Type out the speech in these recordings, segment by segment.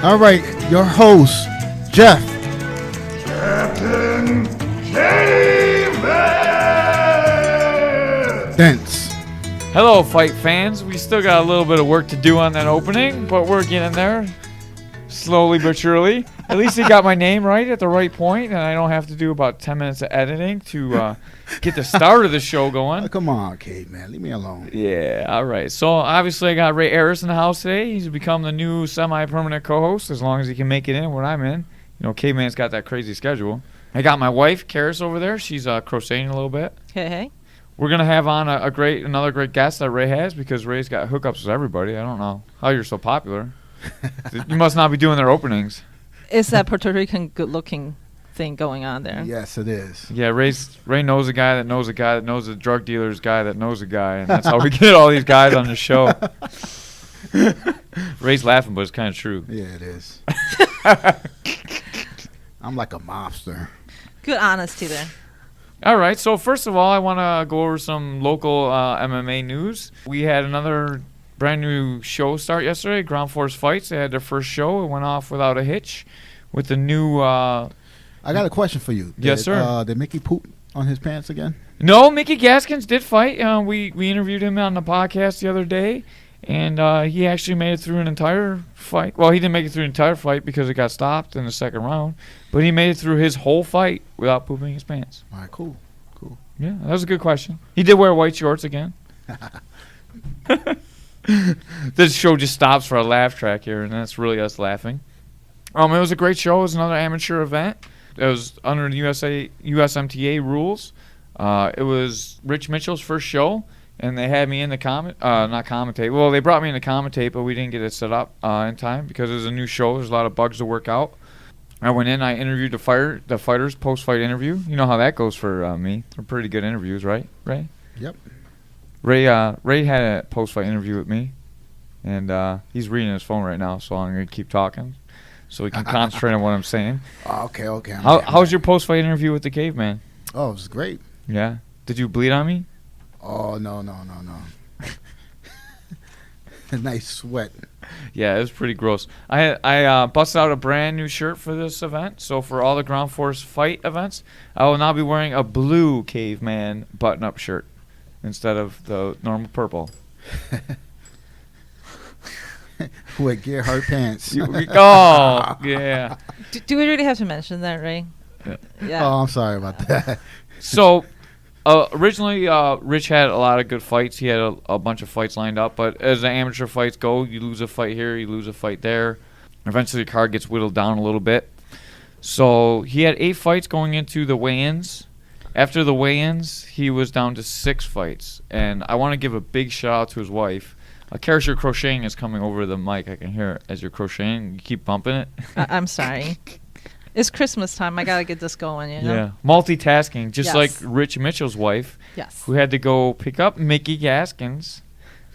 All right, your host, Jeff. Captain Caveman! Dents. Hello, fight fans. We still got a little bit of work to do on that opening, but we're getting there. Slowly but surely. At least he got my name right at the right point, and I don't have to do about 10 minutes of editing to get the start of the show going. Oh, come on, Caveman. Leave me alone. Yeah, all right. So, obviously, I got Ray Harris in the house today. He's become the new semi-permanent co-host as long as he can make it in when I'm in. You know, Caveman's got that crazy schedule. I got my wife, Karis, over there. She's crocheting a little bit. Hey. We're going to have on another great guest that Ray has because Ray's got hookups with everybody. I don't know how you're so popular. You must not be doing their openings. It's that Puerto Rican good-looking thing going on there. Yes, it is. Yeah, Ray knows a guy that knows a guy that knows a drug dealer's guy that knows a guy, and that's how we get all these guys on the show. Ray's laughing, but it's kind of true. Yeah, it is. I'm like a mobster. Good honesty there. All right, so first of all, I want to go over some local MMA news. We had another brand new show start yesterday, Ground Force Fights. They had their first show. It went off without a hitch with the new... I got a question for you. Yes, sir. Did Mickey poop on his pants again? No, Mickey Gaskins did fight. We interviewed him on the podcast the other day, and he actually made it through an entire fight. Well, he didn't make it through an entire fight because it got stopped in the second round, but he made it through his whole fight without pooping his pants. All right, cool. Yeah, that was a good question. He did wear white shorts again. This show just stops for a laugh track here, and that's really us laughing. It was a great show. It was another amateur event. It was under the USMTA rules. It was Rich Mitchell's first show, and they had me in the not commentate. Well, they brought me in the commentate, but we didn't get it set up in time because it was a new show. There's a lot of bugs to work out. I went in. I interviewed the fighters post-fight interview. You know how that goes for me. They're pretty good interviews, right, Ray? Yep. Ray had a post-fight interview with me, and he's reading his phone right now, so I'm going to keep talking so he can concentrate on what I'm saying. Okay. How was your post-fight interview with the Caveman? Oh, it was great. Yeah. Did you bleed on me? Oh, no. A nice sweat. Yeah, it was pretty gross. I busted out a brand new shirt for this event, so for all the Ground Force Fight events, I will now be wearing a blue Caveman button-up shirt instead of the normal purple. With Gerhard pants. Oh, yeah. Do we really have to mention that, Ray? Yeah. Oh, I'm sorry about that. So, originally, Rich had a lot of good fights. He had a bunch of fights lined up, but as the amateur fights go, you lose a fight here, you lose a fight there. Eventually, the card gets whittled down a little bit. So, he had 8 fights going into the weigh-ins. After the weigh-ins, he was down to 6 fights. And I want to give a big shout-out to his wife. Karis, your crocheting is coming over the mic. I can hear it as you're crocheting. You keep bumping it. I'm sorry. It's Christmas time. I got to get this going, you know? Yeah. Multitasking, just Yes. like Rich Mitchell's wife, Yes. who had to go pick up Mickey Gaskins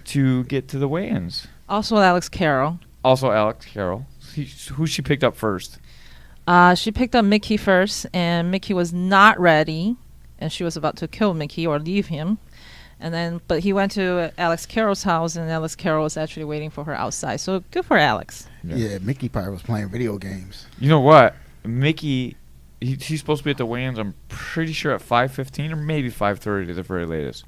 to get to the weigh-ins. Also Alex Carroll. Who she picked up first? She picked up Mickey first, and Mickey was not ready, and she was about to kill Mickey or leave him. But he went to Alex Carroll's house, and Alex Carroll was actually waiting for her outside. So good for Alex. Yeah, Mickey probably was playing video games. You know what? Mickey, he's supposed to be at the weigh-ins, I'm pretty sure at 5:15 or maybe 5:30 at the very latest.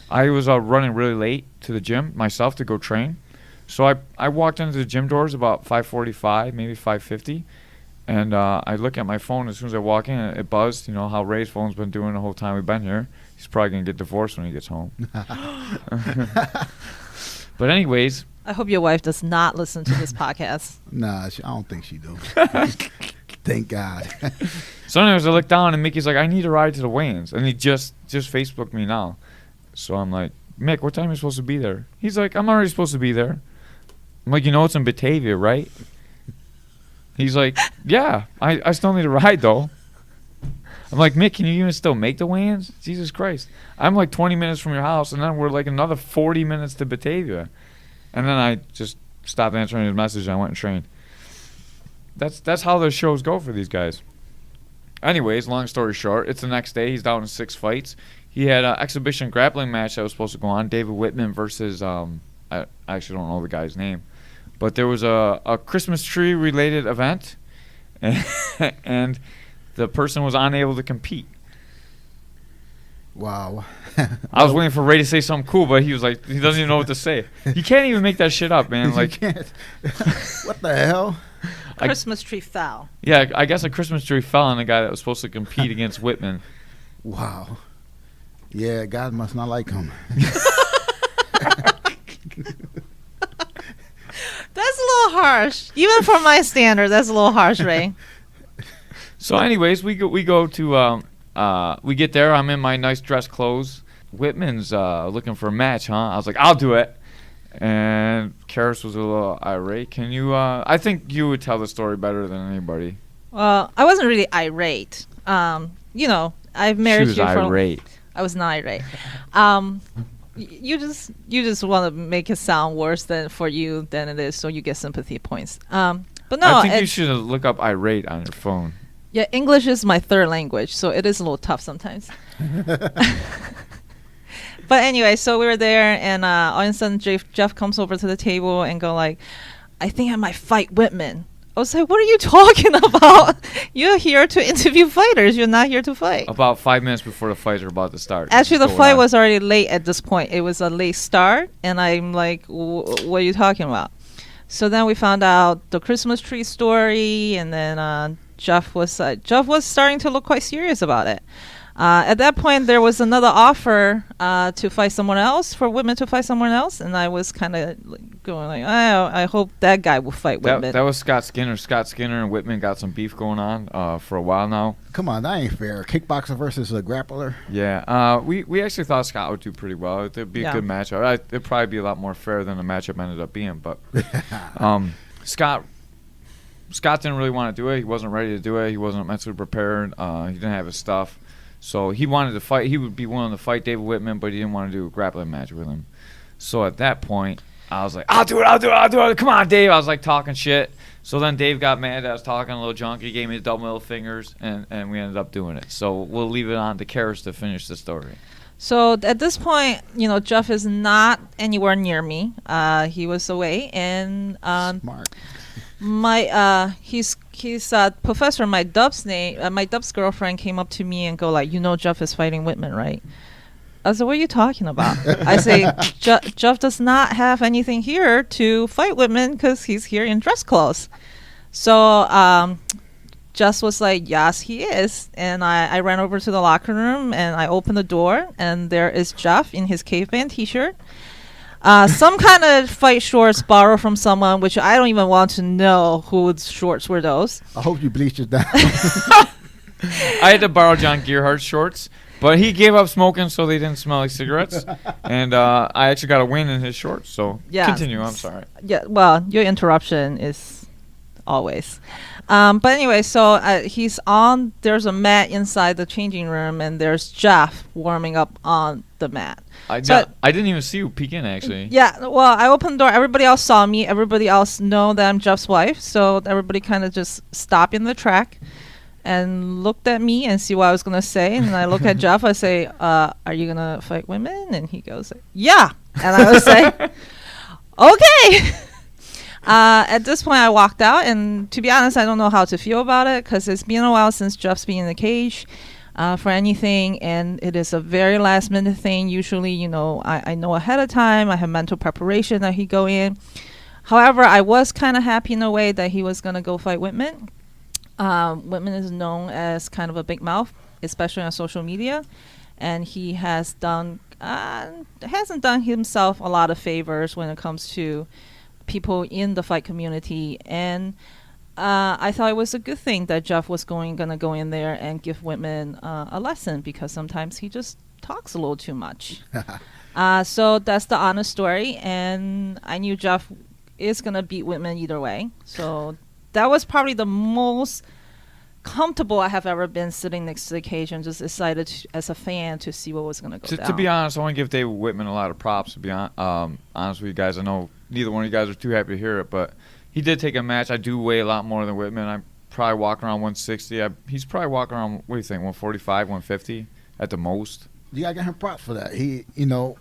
I was running really late to the gym myself to go train. So I walked into the gym doors about 5:45, maybe 5:50. And I look at my phone as soon as I walk in, it buzzed. You know how Ray's phone's been doing the whole time we've been here. He's probably going to get divorced when he gets home. But anyways. I hope your wife does not listen to this podcast. Nah, I don't think she do. Thank God. So anyways, I look down and Mickey's like, I need a ride to the weigh-ins. And he just Facebooked me now. So I'm like, Mick, what time are you supposed to be there? He's like, I'm already supposed to be there. I'm like, you know it's in Batavia, right? He's like, yeah, I still need a ride, though. I'm like, Mick, can you even still make the weigh-ins? Jesus Christ. I'm like 20 minutes from your house, and then we're like another 40 minutes to Batavia. And then I just stopped answering his message, and I went and trained. That's how the shows go for these guys. Anyways, long story short, it's the next day. He's down in 6 fights. He had an exhibition grappling match that was supposed to go on. David Whitman versus, I actually don't know the guy's name. But there was a Christmas tree related event, and the person was unable to compete. Wow. I was waiting for Ray to say something cool, but he was like, he doesn't even know what to say. You can't even make that shit up, man. Like, you can't. What the hell? Christmas tree fell. Yeah, I guess a Christmas tree fell on the guy that was supposed to compete against Whitman. Wow. Yeah, God must not like him. That's a little harsh. Even for my standard, that's a little harsh, Ray. So anyways, we go to we get there. I'm in my nice dress clothes. Whitman's looking for a match, huh? I was like, I'll do it. And Karis was a little irate. Can you? I think you would tell the story better than anybody. Well, I wasn't really irate. You know, I've married She was irate. I was not irate. You just want to make it sound worse than for you than it is, so you get sympathy points. But no, I think you should look up irate on your phone. Yeah, English is my third language, so it is a little tough sometimes. But anyway, so we were there, and all of a sudden Jeff comes over to the table and go like, I think I might fight Whitman. I was like, what are you talking about? You're here to interview fighters. You're not here to fight. About 5 minutes before the fights are about to start. Actually, the fight was already late at this point. It was a late start, and I'm like, what are you talking about? So then we found out the Christmas tree story, and then Jeff was starting to look quite serious about it. At that point, there was another offer to fight someone else, for Whitman to fight someone else, and I was kind of going like, I hope that guy will fight Whitman. That was Scott Skinner. Scott Skinner and Whitman got some beef going on for a while now. Come on, that ain't fair. Kickboxer versus a grappler. Yeah, we actually thought Scott would do pretty well. It'd be a good matchup. It'd probably be a lot more fair than the matchup ended up being. But Scott didn't really want to do it. He wasn't ready to do it. He wasn't mentally prepared. He didn't have his stuff. So he wanted to fight. He would be willing to fight David Whitman, but he didn't want to do a grappling match with him. So at that point, I was like, I'll do it. Come on, Dave. I was like talking shit. So then Dave got mad. I was talking a little junk. He gave me the double middle fingers, and we ended up doing it. So we'll leave it on to Karis to finish the story. So at this point, you know, Jeff is not anywhere near me. He was away, and Smart. He's Professor. My Dub's girlfriend came up to me and go like, you know, Jeff is fighting Whitman, right? I was like, what are you talking about? I say, Jeff does not have anything here to fight Whitman because he's here in dress clothes. So Jess was like, yes, he is. And I ran over to the locker room and I opened the door, and there is Jeff in his caveman t-shirt. Some kind of fight shorts borrowed from someone, which I don't even want to know whose shorts were those. I hope you bleached it down. I had to borrow John Gearhart's shorts, but he gave up smoking so they didn't smell like cigarettes. And I actually got a win in his shorts. So continue. I'm sorry. Yeah, well, your interruption is always. But anyway, so there's a mat inside the changing room, and there's Jeff warming up on the mat. I didn't even see you peek in, actually. Yeah, well, I opened the door. Everybody else saw me. Everybody else know that I'm Jeff's wife. So everybody kind of just stopped in the track and looked at me and see what I was going to say. And I look at Jeff. I say, are you going to fight women? And he goes, yeah. And I was like, okay. At this point, I walked out. And to be honest, I don't know how to feel about it because it's been a while since Jeff's been in the cage. For anything, and it is a very last minute thing. Usually, you know, I know ahead of time. I have mental preparation that he go in. However, I was kind of happy in a way that he was going to go fight Whitman. Whitman is known as kind of a big mouth, especially on social media, and he hasn't done himself a lot of favors when it comes to people in the fight community. And I thought it was a good thing that Jeff was going to go in there and give Whitman a lesson, because sometimes he just talks a little too much. So that's the honest story, and I knew Jeff is going to beat Whitman either way. So that was probably the most comfortable I have ever been sitting next to the cage and just excited as a fan to see what was going to go down. To be honest, I want to give David Whitman a lot of props, to be honest with you guys. I know neither one of you guys are too happy to hear it, but he did take a match. I do weigh a lot more than Whitman. I probably walk around 160. He's probably walking around, what do you think, 145, 150 at the most? You got to get him props for that. He, you know,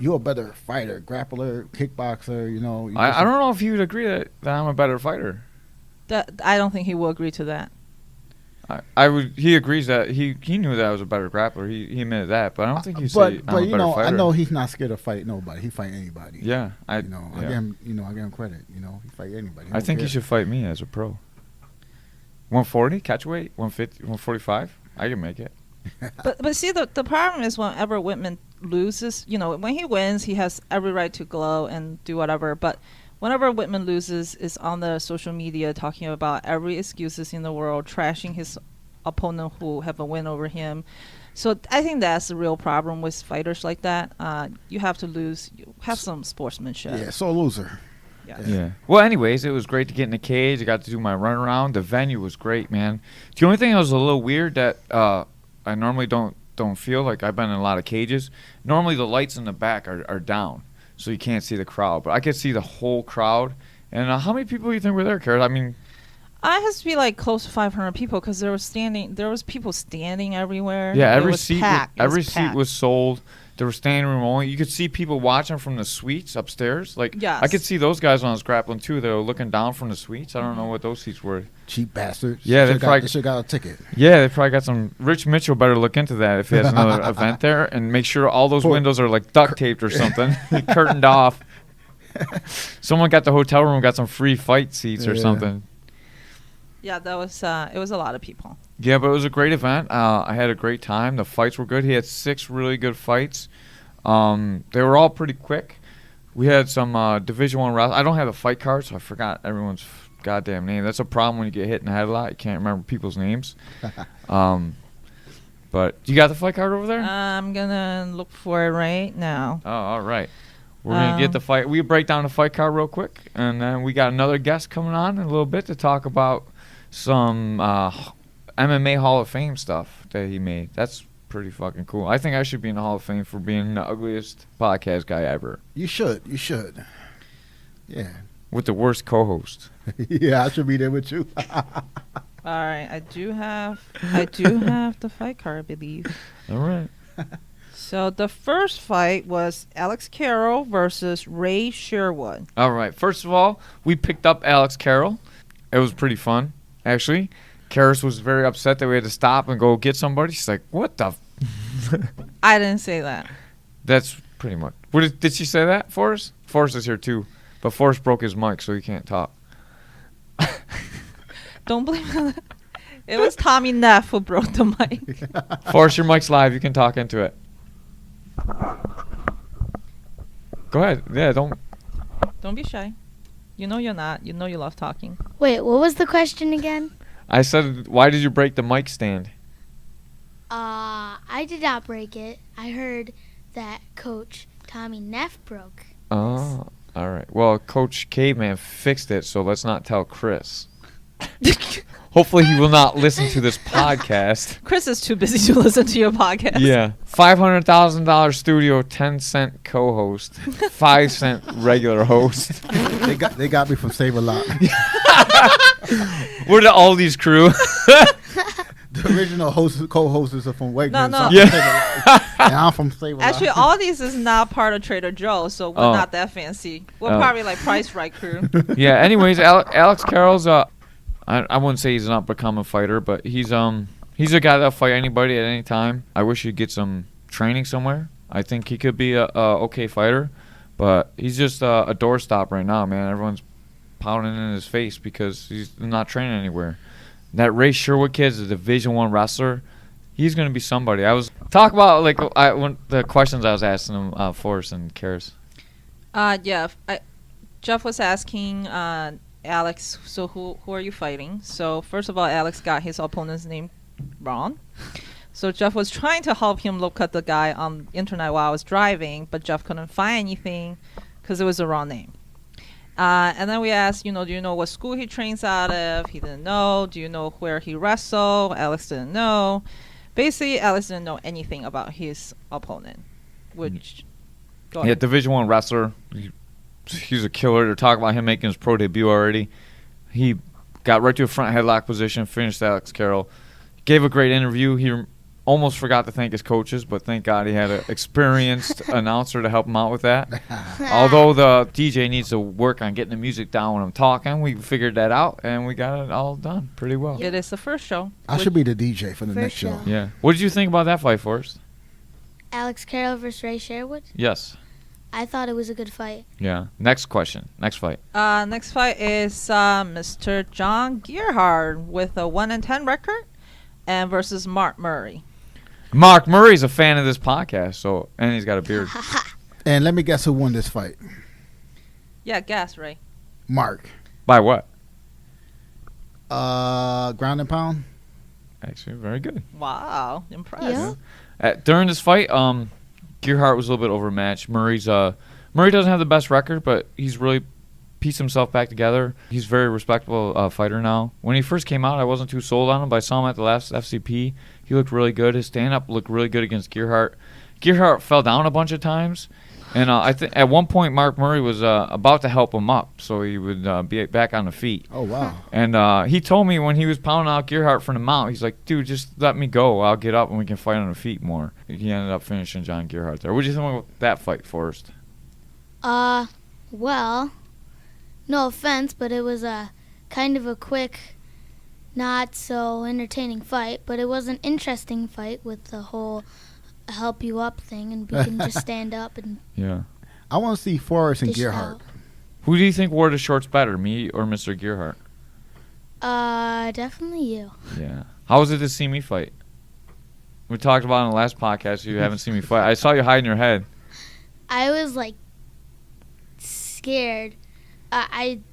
you're a better fighter, grappler, kickboxer. You know. I don't know if he would agree that I'm a better fighter. I don't think he will agree to that. I would. He agrees that he knew that I was a better grappler. He admitted that, but I don't think he said I'm a better fighter. I know he's not scared to fight nobody. He fight anybody. Yeah, I give him. I give him credit. He fight anybody. I think he should fight me as a pro. 140 catchweight, 150, 145. I can make it. But see, the problem is whenever Whitman loses, when he wins, he has every right to glow and do whatever. But whenever Whitman loses, is on the social media talking about every excuses in the world, trashing his opponent who have a win over him. So I think that's the real problem with fighters like that. You have to lose. You have some sportsmanship. Yeah, so a loser. Yeah. Well, anyways, it was great to get in the cage. I got to do my run around. The venue was great, man. The only thing that was a little weird that I normally don't feel like I've been in a lot of cages. Normally the lights in the back are down, so you can't see the crowd. But I could see the whole crowd. And how many people do you think were there, Kara? I mean, I has to be like close to 500 people because there was people standing everywhere. Yeah, every seat was sold. There was standing room only. You could see people watching from the suites upstairs. Like, yes. I could see those guys when I was grappling too. They were looking down from the suites. I don't know what those seats were. Cheap bastards. Yeah, they should got a ticket. Yeah, they probably got some. Rich Mitchell better look into that if he has another event there and make sure all those windows are like duct taped or something, curtained off. Someone got the hotel room, got some free fight seats or something. Yeah, that was it was a lot of people. Yeah, but it was a great event. I had a great time. The fights were good. He had 6 really good fights. They were all pretty quick. We had some Division I wrestling. I don't have a fight card, so I forgot everyone's goddamn name. That's a problem when you get hit in the head a lot. You can't remember people's names. But you got the fight card over there? I'm going to look for it right now. Oh, all right. We're going to get the fight. We break down the fight card real quick, and then we got another guest coming on in a little bit to talk about some MMA Hall of Fame stuff that he made. That's pretty fucking cool. I think I should be in the Hall of Fame for being the ugliest podcast guy ever. You should. Yeah. With the worst co-host. Yeah, I should be there with you. All right, I do have the fight card, I believe. All right. So the first fight was Alex Carroll versus Ray Sherwood. All right. First of all, we picked up Alex Carroll. It was pretty fun, actually. Karis was very upset that we had to stop and go get somebody. She's like, what the? I didn't say that. That's pretty much. Did she say that, Forrest? Forrest is here, too. But Forrest broke his mic, so he can't talk. Don't blame him. It was Tommy Neff who broke the mic. Forrest, your mic's live. You can talk into it. Go ahead. Yeah, don't be shy. You know you're not. You know you love talking. Wait, what was the question again? I said, why did you break the mic stand? I did not break it. I heard that Coach Tommy Neff broke. Oh, all right. Well, Coach Caveman fixed it, so let's not tell Chris. Hopefully he will not listen to this podcast. Chris is too busy to listen to your podcast. Yeah. $500,000 studio, 10-cent co-host, 5-cent regular host. They got me from Save a Lot. We're the Aldi's crew. The original co-hosts are from Wegmans. No. Yeah. And I'm from Save a Lot. Actually, all these is not part of Trader Joe's, so we're not that fancy. We're probably like Price Right crew. Yeah. Anyways, Alex Carroll's I wouldn't say he's not become a fighter, but he's a guy that'll fight anybody at any time. I wish he'd get some training somewhere. I think he could be a okay fighter, but he's just a doorstop right now, man. Everyone's pounding in his face because he's not training anywhere. That Ray Sherwood kid's a Division I wrestler. He's gonna be somebody. I was talk about the questions I was asking him, Forrest and Karis. Yeah. Jeff was asking Alex, so who are you fighting? So first of all, Alex got his opponent's name wrong. So Jeff was trying to help him look at the guy on the internet while I was driving, but Jeff couldn't find anything because it was the wrong name. And then we asked, do you know what school he trains out of? He didn't know. Do you know where he wrestled? Alex didn't know. Basically, Alex didn't know anything about his opponent. Which, go ahead. Yeah, Division I wrestler. He's a killer. They're talking about him making his pro debut already. He got right to a front headlock position, finished Alex Carroll. Gave a great interview. almost forgot to thank his coaches, but thank God he had an experienced announcer to help him out with that. Although the DJ needs to work on getting the music down when I'm talking, we figured that out, and we got it all done pretty well. It is the first show. I should be the DJ for the next First show. show. Yeah. What did you think about that fight, Forrest? Alex Carroll versus Ray Sherwood. Yes. I thought it was a good fight. Yeah. Next question. Next fight. Next fight is Mr. John Gerhard with a 1-10 record, and versus Mark Murray. Mark Murray's a fan of this podcast, and he's got a beard. And let me guess who won this fight. Yeah, guess, Ray. Mark. By what? Ground and pound. Actually, very good. Wow, impressed. Yeah. During this fight, Gerhard was a little bit overmatched. Murray doesn't have the best record, but he's really pieced himself back together. He's a very respectable fighter now. When he first came out, I wasn't too sold on him, but I saw him at the last FCP. He looked really good. His stand-up looked really good against Gerhard. Gerhard fell down a bunch of times, and I think at one point Mark Murray was about to help him up so he would be back on the feet. Oh, wow. And he told me when he was pounding out Gerhard from the mount, he's like, dude, just let me go. I'll get up and we can fight on the feet more. He ended up finishing John Gerhard there. What do you think about that fight, Forrest? Well, no offense, but it was a kind of a quick, not so entertaining fight, but it was an interesting fight with the whole help you up thing, and we can just stand up and Yeah. I want to see Forrest and dish it Gerhard. out. Who do you think wore the shorts better, me or Mr. Gerhard? Definitely you. Yeah. How was it to see me fight? We talked about it in the last podcast. You haven't seen me fight. I saw you hiding your head. I was like scared. I'm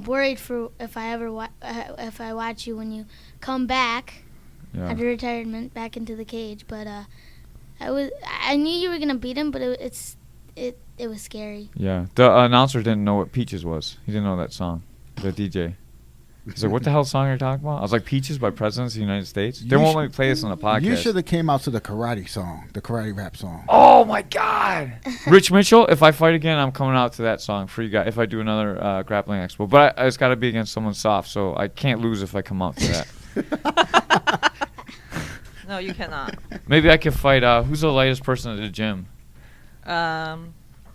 worried for if I ever if I watch you when you come back Yeah. after retirement back into the cage. But I knew you were gonna beat him, but it was scary. Yeah. The announcer didn't know what Peaches was. He didn't know that song. The DJ. He's like, what the hell song are you talking about? I was like, Peaches by Presidents of the United States? They You won't sh- let me play this on the podcast. You should have came out to the karate song, the karate rap song. Oh, my God. Rich Mitchell, if I fight again, I'm coming out to that song for you guys if I do another grappling expo. But it's got to be against someone soft, so I can't lose if I come out to that. No, you cannot. Maybe I could fight, who's the lightest person at the gym?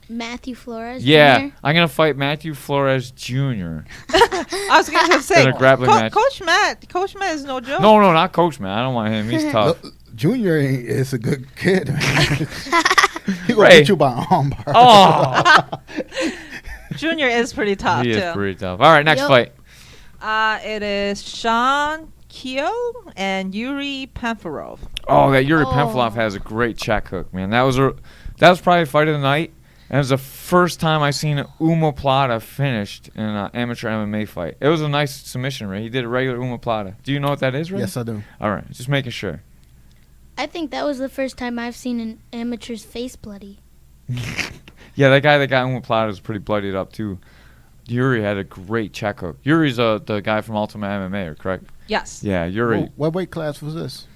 Matthew Flores. Yeah, Jr. I'm going to fight Matthew Flores Jr. I was going to say, In a grappling match. Coach Matt is no joke. No, not Coach, man. I don't want him. He's tough. Junior is a good kid, man. He gonna Ray. beat you by an armbar. Oh, Junior is pretty tough, he too. is pretty tough. All right, next Yup. fight. It is Sean Keogh and Yuri Pamphorov. Oh, that Yuri Oh. Pamphorov has a great check hook, man. That was probably fight of the night. And it was the first time I seen Umaplata finished in an amateur MMA fight. It was a nice submission, Ray. He did a regular Umaplata. Do you know what that is, Ray? Yes, I do. All right, just making sure. I think that was the first time I've seen an amateur's face bloody. Yeah, that guy that got Umaplata was pretty bloodied up, too. Yuri had a great check hook. Yuri's the guy from Ultimate MMA, correct? Yes. Yeah, Yuri. What weight class was this?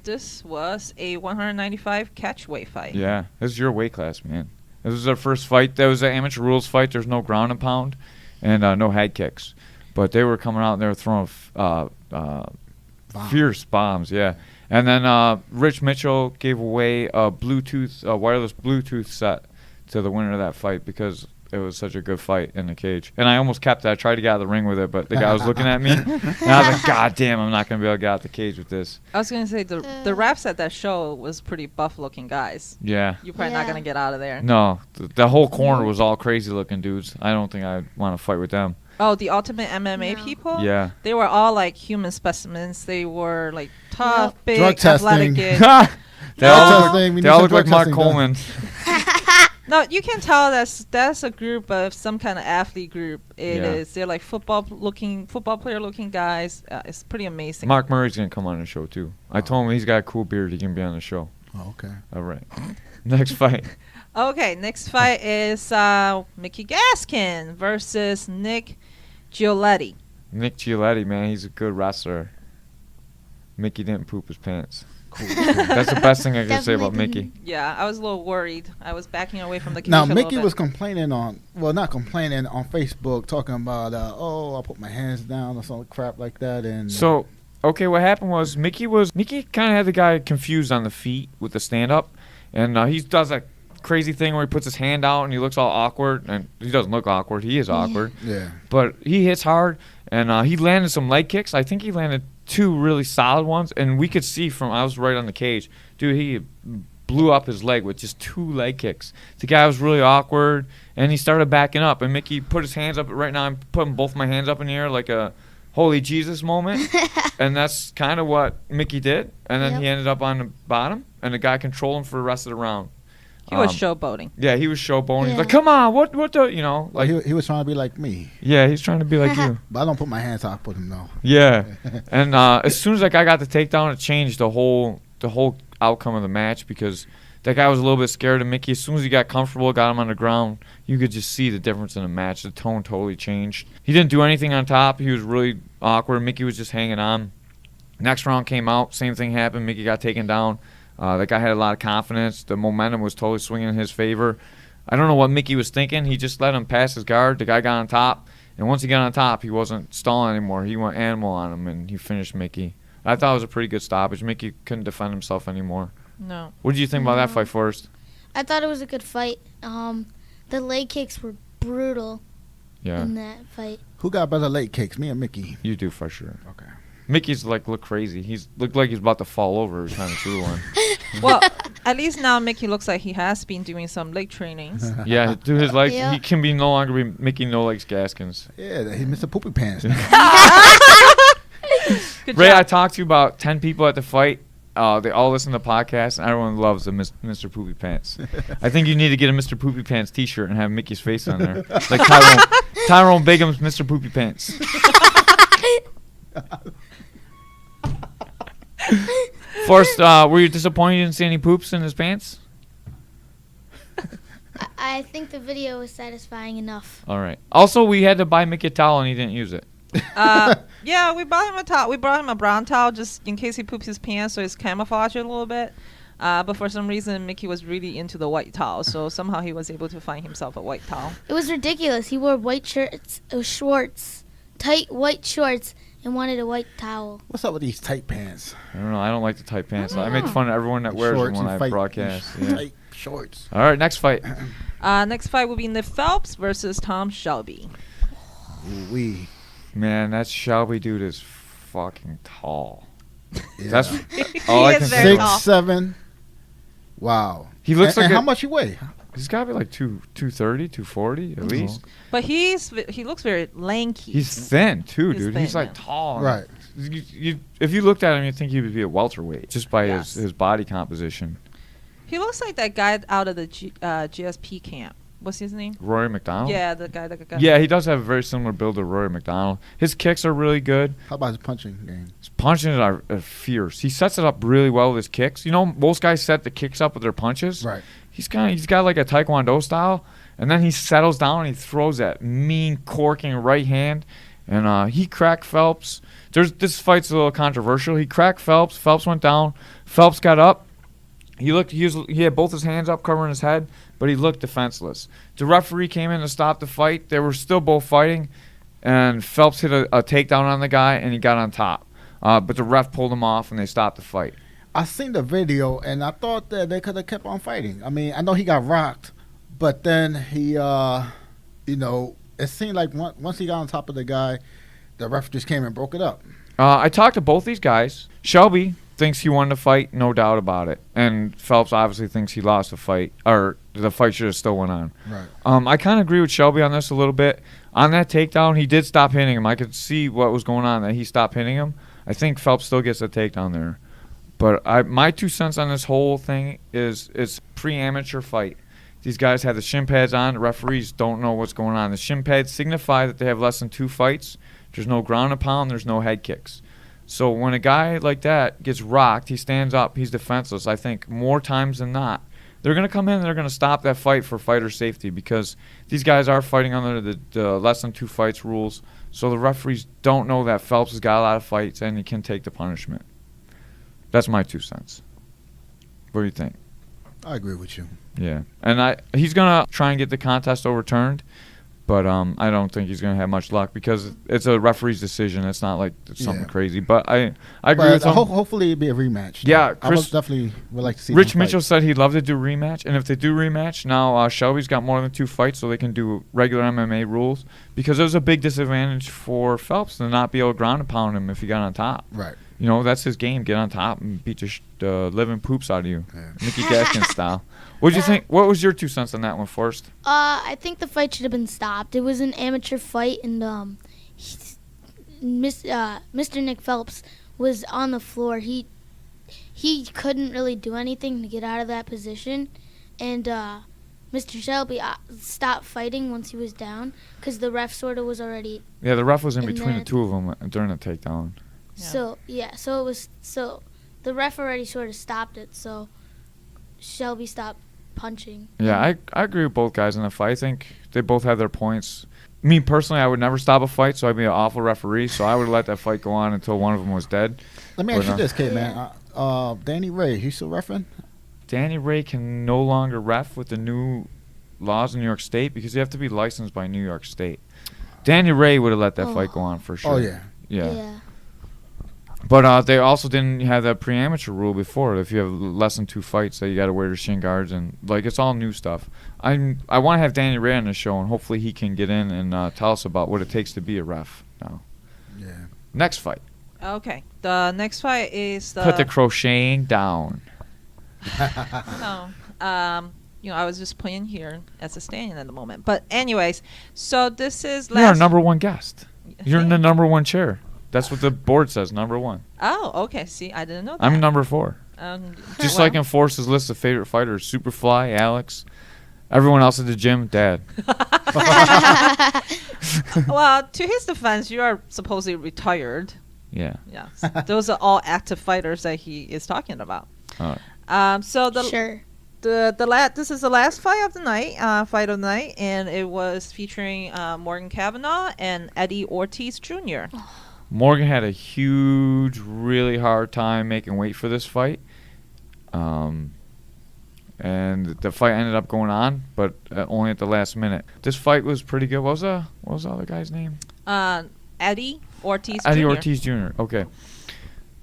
This was a 195 catchweight fight. Yeah, this is your weight class, man. This was our first fight. That was an amateur rules fight. There's no ground and pound and no head kicks. But they were coming out and they were throwing fierce bombs, yeah. And then Rich Mitchell gave away a wireless Bluetooth set to the winner of that fight because it was such a good fight in the cage. And I almost kept it. I tried to get out of the ring with it, but the guy was looking at me. And I was like, God damn, I'm not going to be able to get out the cage with this. I was going to say, the refs at that show was pretty buff-looking guys. Yeah. You're probably not Yeah. going to get out of there. No, the whole corner was all crazy-looking dudes. I don't think I'd want to fight with them. Oh, the Ultimate MMA No. people? Yeah. They were all like human specimens. They were like tough, Yep. big, Drug athletic testing. kids. They Drug all, testing. We they need all some look like drug Mark testing done. Coleman. No, you can tell that's a group of some kind of athlete group. It is. Yeah. They're like football player looking guys. It's pretty amazing. Mark Murray's going to come on the show, too. I told him he's got a cool beard. He can be on the show. Oh, okay. All right. Next fight. Okay, next fight is Mickey Gaskin versus Nick Gioletti. Nick Gioletti, man, he's a good wrestler. Mickey didn't poop his pants. Cool. That's the best thing I can say about Definitely Mickey. Yeah, I was a little worried. I was backing away from the cage Now, a little Mickey bit. was complaining not Facebook, talking about, I put my hands down or some crap like that. And So, Okay, what happened was Mickey kind of had the guy confused on the feet with the stand-up, and he does that crazy thing where he puts his hand out and he looks all awkward, and he doesn't look awkward. He is awkward. Yeah. But he hits hard, and he landed some leg kicks. I think he landed 2 really solid ones, and we could see I was right on the cage. Dude, he blew up his leg with just 2 leg kicks. The guy was really awkward, and he started backing up, and Mickey put his hands up. Right now I'm putting both my hands up in the air like a holy Jesus moment, and that's kind of what Mickey did, and then he ended up on the bottom, and the guy controlled him for the rest of the round. He was showboating. Yeah, he was showboating. He's like, come on, what the, you know. Like, he was trying to be like me. Yeah, he's trying to be like you. But I don't put my hands out with him, though. Yeah. And as soon as that guy got the takedown, it changed the whole outcome of the match, because that guy was a little bit scared of Mickey. As soon as he got comfortable, got him on the ground, you could just see the difference in the match. The tone totally changed. He didn't do anything on top. He was really awkward. Mickey was just hanging on. Next round came out. Same thing happened. Mickey got taken down. That guy had a lot of confidence. The momentum was totally swinging in his favor. I don't know what Mickey was thinking. He just let him pass his guard. The guy got on top. And once he got on top, he wasn't stalling anymore. He went animal on him, and he finished Mickey. I thought it was a pretty good stoppage. Mickey couldn't defend himself anymore. No. What did you think about that fight, Forrest? I thought it was a good fight. The leg kicks were brutal in that fight. Who got better leg kicks, me or Mickey? You do, for sure. Okay. Mickey's look crazy. He's looked like he's about to fall over every time he threw one. Well, at least now Mickey looks like he has been doing some leg trainings. Yeah, through his legs, Yeah. he can no longer be Mickey No Legs Gaskins. Yeah, he's Mr. Poopy Pants. Good Ray, job. I talked to about 10 people at the fight. They all listen to the podcast, and everyone loves the Mr. Poopy Pants. I think you need to get a Mr. Poopy Pants T-shirt and have Mickey's face on there, like Tyrone Bigum's Mr. Poopy Pants. Forrest, were you disappointed you didn't see any poops in his pants? I think the video was satisfying enough. All right. Also, we had to buy Mickey a towel, and he didn't use it. Yeah, we bought him a towel. We brought him a brown towel just in case he poops his pants, so it's camouflaged a little bit. But for some reason, Mickey was really into the white towel, so somehow he was able to find himself a white towel. It was ridiculous. He wore white shorts, tight white shorts, and wanted a white towel. What's up with these tight pants? I don't know. I don't like the tight pants. I make fun of everyone that wears them Shorts when and I fight- broadcast. Yeah. Tight shorts. All right, next fight. Next fight will be Nick Phelps versus Tom Shelby. We. Man, that Shelby dude is fucking tall. Yeah. That's He all I is can very say. tall. 6'7". Wow. He looks and like how much he weigh? He's got to be like 230, 240 at least. But he looks very lanky. He's thin too, He's dude. thin, He's like yeah. tall. Right. If you looked at him, you'd think he would be a welterweight just by Yes. his body composition. He looks like that guy out of the GSP camp. What's his name? Rory McDonald? Yeah, the guy that got. Yeah, he does have a very similar build to Rory McDonald. His kicks are really good. How about his punching game? His punches are fierce. He sets it up really well with his kicks. You know, most guys set the kicks up with their punches. Right. He's got like a Taekwondo style, and then he settles down and he throws that mean corking right hand, and he cracked Phelps. This fight's a little controversial. He cracked Phelps. Phelps went down. Phelps got up. He had both his hands up covering his head, but he looked defenseless. The referee came in to stop the fight. They were still both fighting, and Phelps hit a takedown on the guy, and he got on top. But the ref pulled him off, and they stopped the fight. I seen the video, and I thought that they could have kept on fighting. I mean, I know he got rocked, but then he, it seemed like once he got on top of the guy, the ref just came and broke it up. I talked to both these guys. Shelby thinks he won the fight, no doubt about it. And Phelps obviously thinks he lost the fight, or the fight should have still went on. Right. I kind of agree with Shelby on this a little bit. On that takedown, he did stop hitting him. I could see what was going on, that he stopped hitting him. I think Phelps still gets a takedown there. But my 2 cents on this whole thing is it's pre-amateur fight. These guys have the shin pads on. The referees don't know what's going on. The shin pads signify that they have less than 2 fights. There's no ground and pound. There's no head kicks. So when a guy like that gets rocked, he stands up, he's defenseless. I think more times than not, they're going to come in and they're going to stop that fight for fighter safety, because these guys are fighting under the less than 2 fights rules. So the referees don't know that Phelps has got a lot of fights and he can take the punishment. That's my 2 cents. What do you think? I agree with you. Yeah. And he's going to try and get the contest overturned. But I don't think he's going to have much luck because it's a referee's decision. It's not like it's something crazy. But I agree with him. Hopefully it'll be a rematch. Yeah, I definitely would like to see Rich them Mitchell fight. said he'd love to do rematch. And if they do rematch, now Shelby's got more than 2 fights, so they can do regular MMA rules. Because it was a big disadvantage for Phelps to not be able to ground and pound him if he got on top. Right. You know, that's his game. Get on top and beat the living poops out of you. Yeah. Mickey Gaskin style. What'd you think? What was your 2 cents on that one, Forrest? I think the fight should have been stopped. It was an amateur fight, and Mr. Nick Phelps was on the floor. He couldn't really do anything to get out of that position, and Mr. Shelby stopped fighting once he was down because the ref sort of was already. Yeah, the ref was in And between the then- 2 of them during the takedown. So the ref already sort of stopped it. So Shelby stopped punching. Yeah, I agree with both guys in the fight. I think they both have their points. Me personally, I would never stop a fight, so I'd be an awful referee. So I would let that fight go on until one of them was dead. Let me ask But, you this, Kate, man. Danny Ray, he's still refereeing? Danny Ray can no longer ref with the new laws in New York State because you have to be licensed by New York State. Danny Ray would have let that fight go on for sure. Oh, yeah. Yeah. But they also didn't have that pre-amateur rule before. If you have less than 2 fights, that you got to wear the shin guards and like it's all new stuff. I want to have Danny Ray on the show, and hopefully he can get in and tell us about what it takes to be a ref now. Yeah. Next fight. Okay. The next fight is the. Put the crocheting down. No. I was just playing here as a stand at the moment. But anyways, so this is You're our last. number 1 guest. You're in the number 1 chair. That's what the board says, number 1. Oh, okay. See, I didn't know that. I'm number 4. Just well. like in Forrest's list of favorite fighters, Superfly, Alex, everyone else at the gym, Dad. Well, to his defense, you are supposedly retired. Yeah. Yes. Those are all active fighters that he is talking about. All right. So the Sure. this is the last fight of the night, and it was featuring Morgan Cavanaugh and Eddie Ortiz Jr. Morgan had a huge, really hard time making weight for this fight. And the fight ended up going on, but only at the last minute. This fight was pretty good. What was the other guy's name? Eddie Ortiz Eddie Jr. Ortiz Jr. Okay.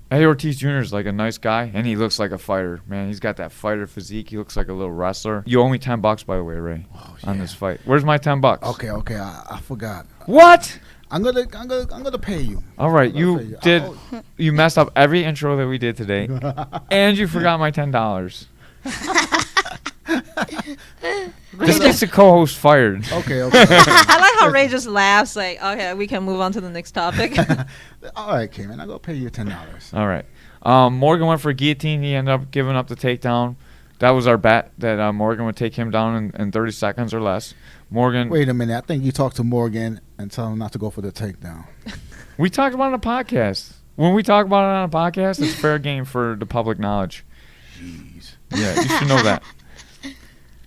Eddie Ortiz Jr. is like a nice guy, and he looks like a fighter. Man, he's got that fighter physique. He looks like a little wrestler. You owe me $10, by the way, Ray, on this fight. Where's my $10? Okay. I forgot. What? I'm gonna pay you. All right, I'm gonna pay you you messed up every intro that we did today, and you forgot my $10. This gets the co-host fired. Okay. I like how Ray just laughs. Like, okay, we can move on to the next topic. All right, Cayman, I'm gonna pay you $10. All right. Morgan went for a guillotine. He ended up giving up the takedown. That was our bet, that Morgan would take him down in 30 seconds or less. Morgan. Wait a minute. I think you talked to Morgan and tell him not to go for the takedown. We talked about it on a podcast. When we talk about it on a podcast, it's fair game for the public knowledge. Jeez. Yeah, you should know that.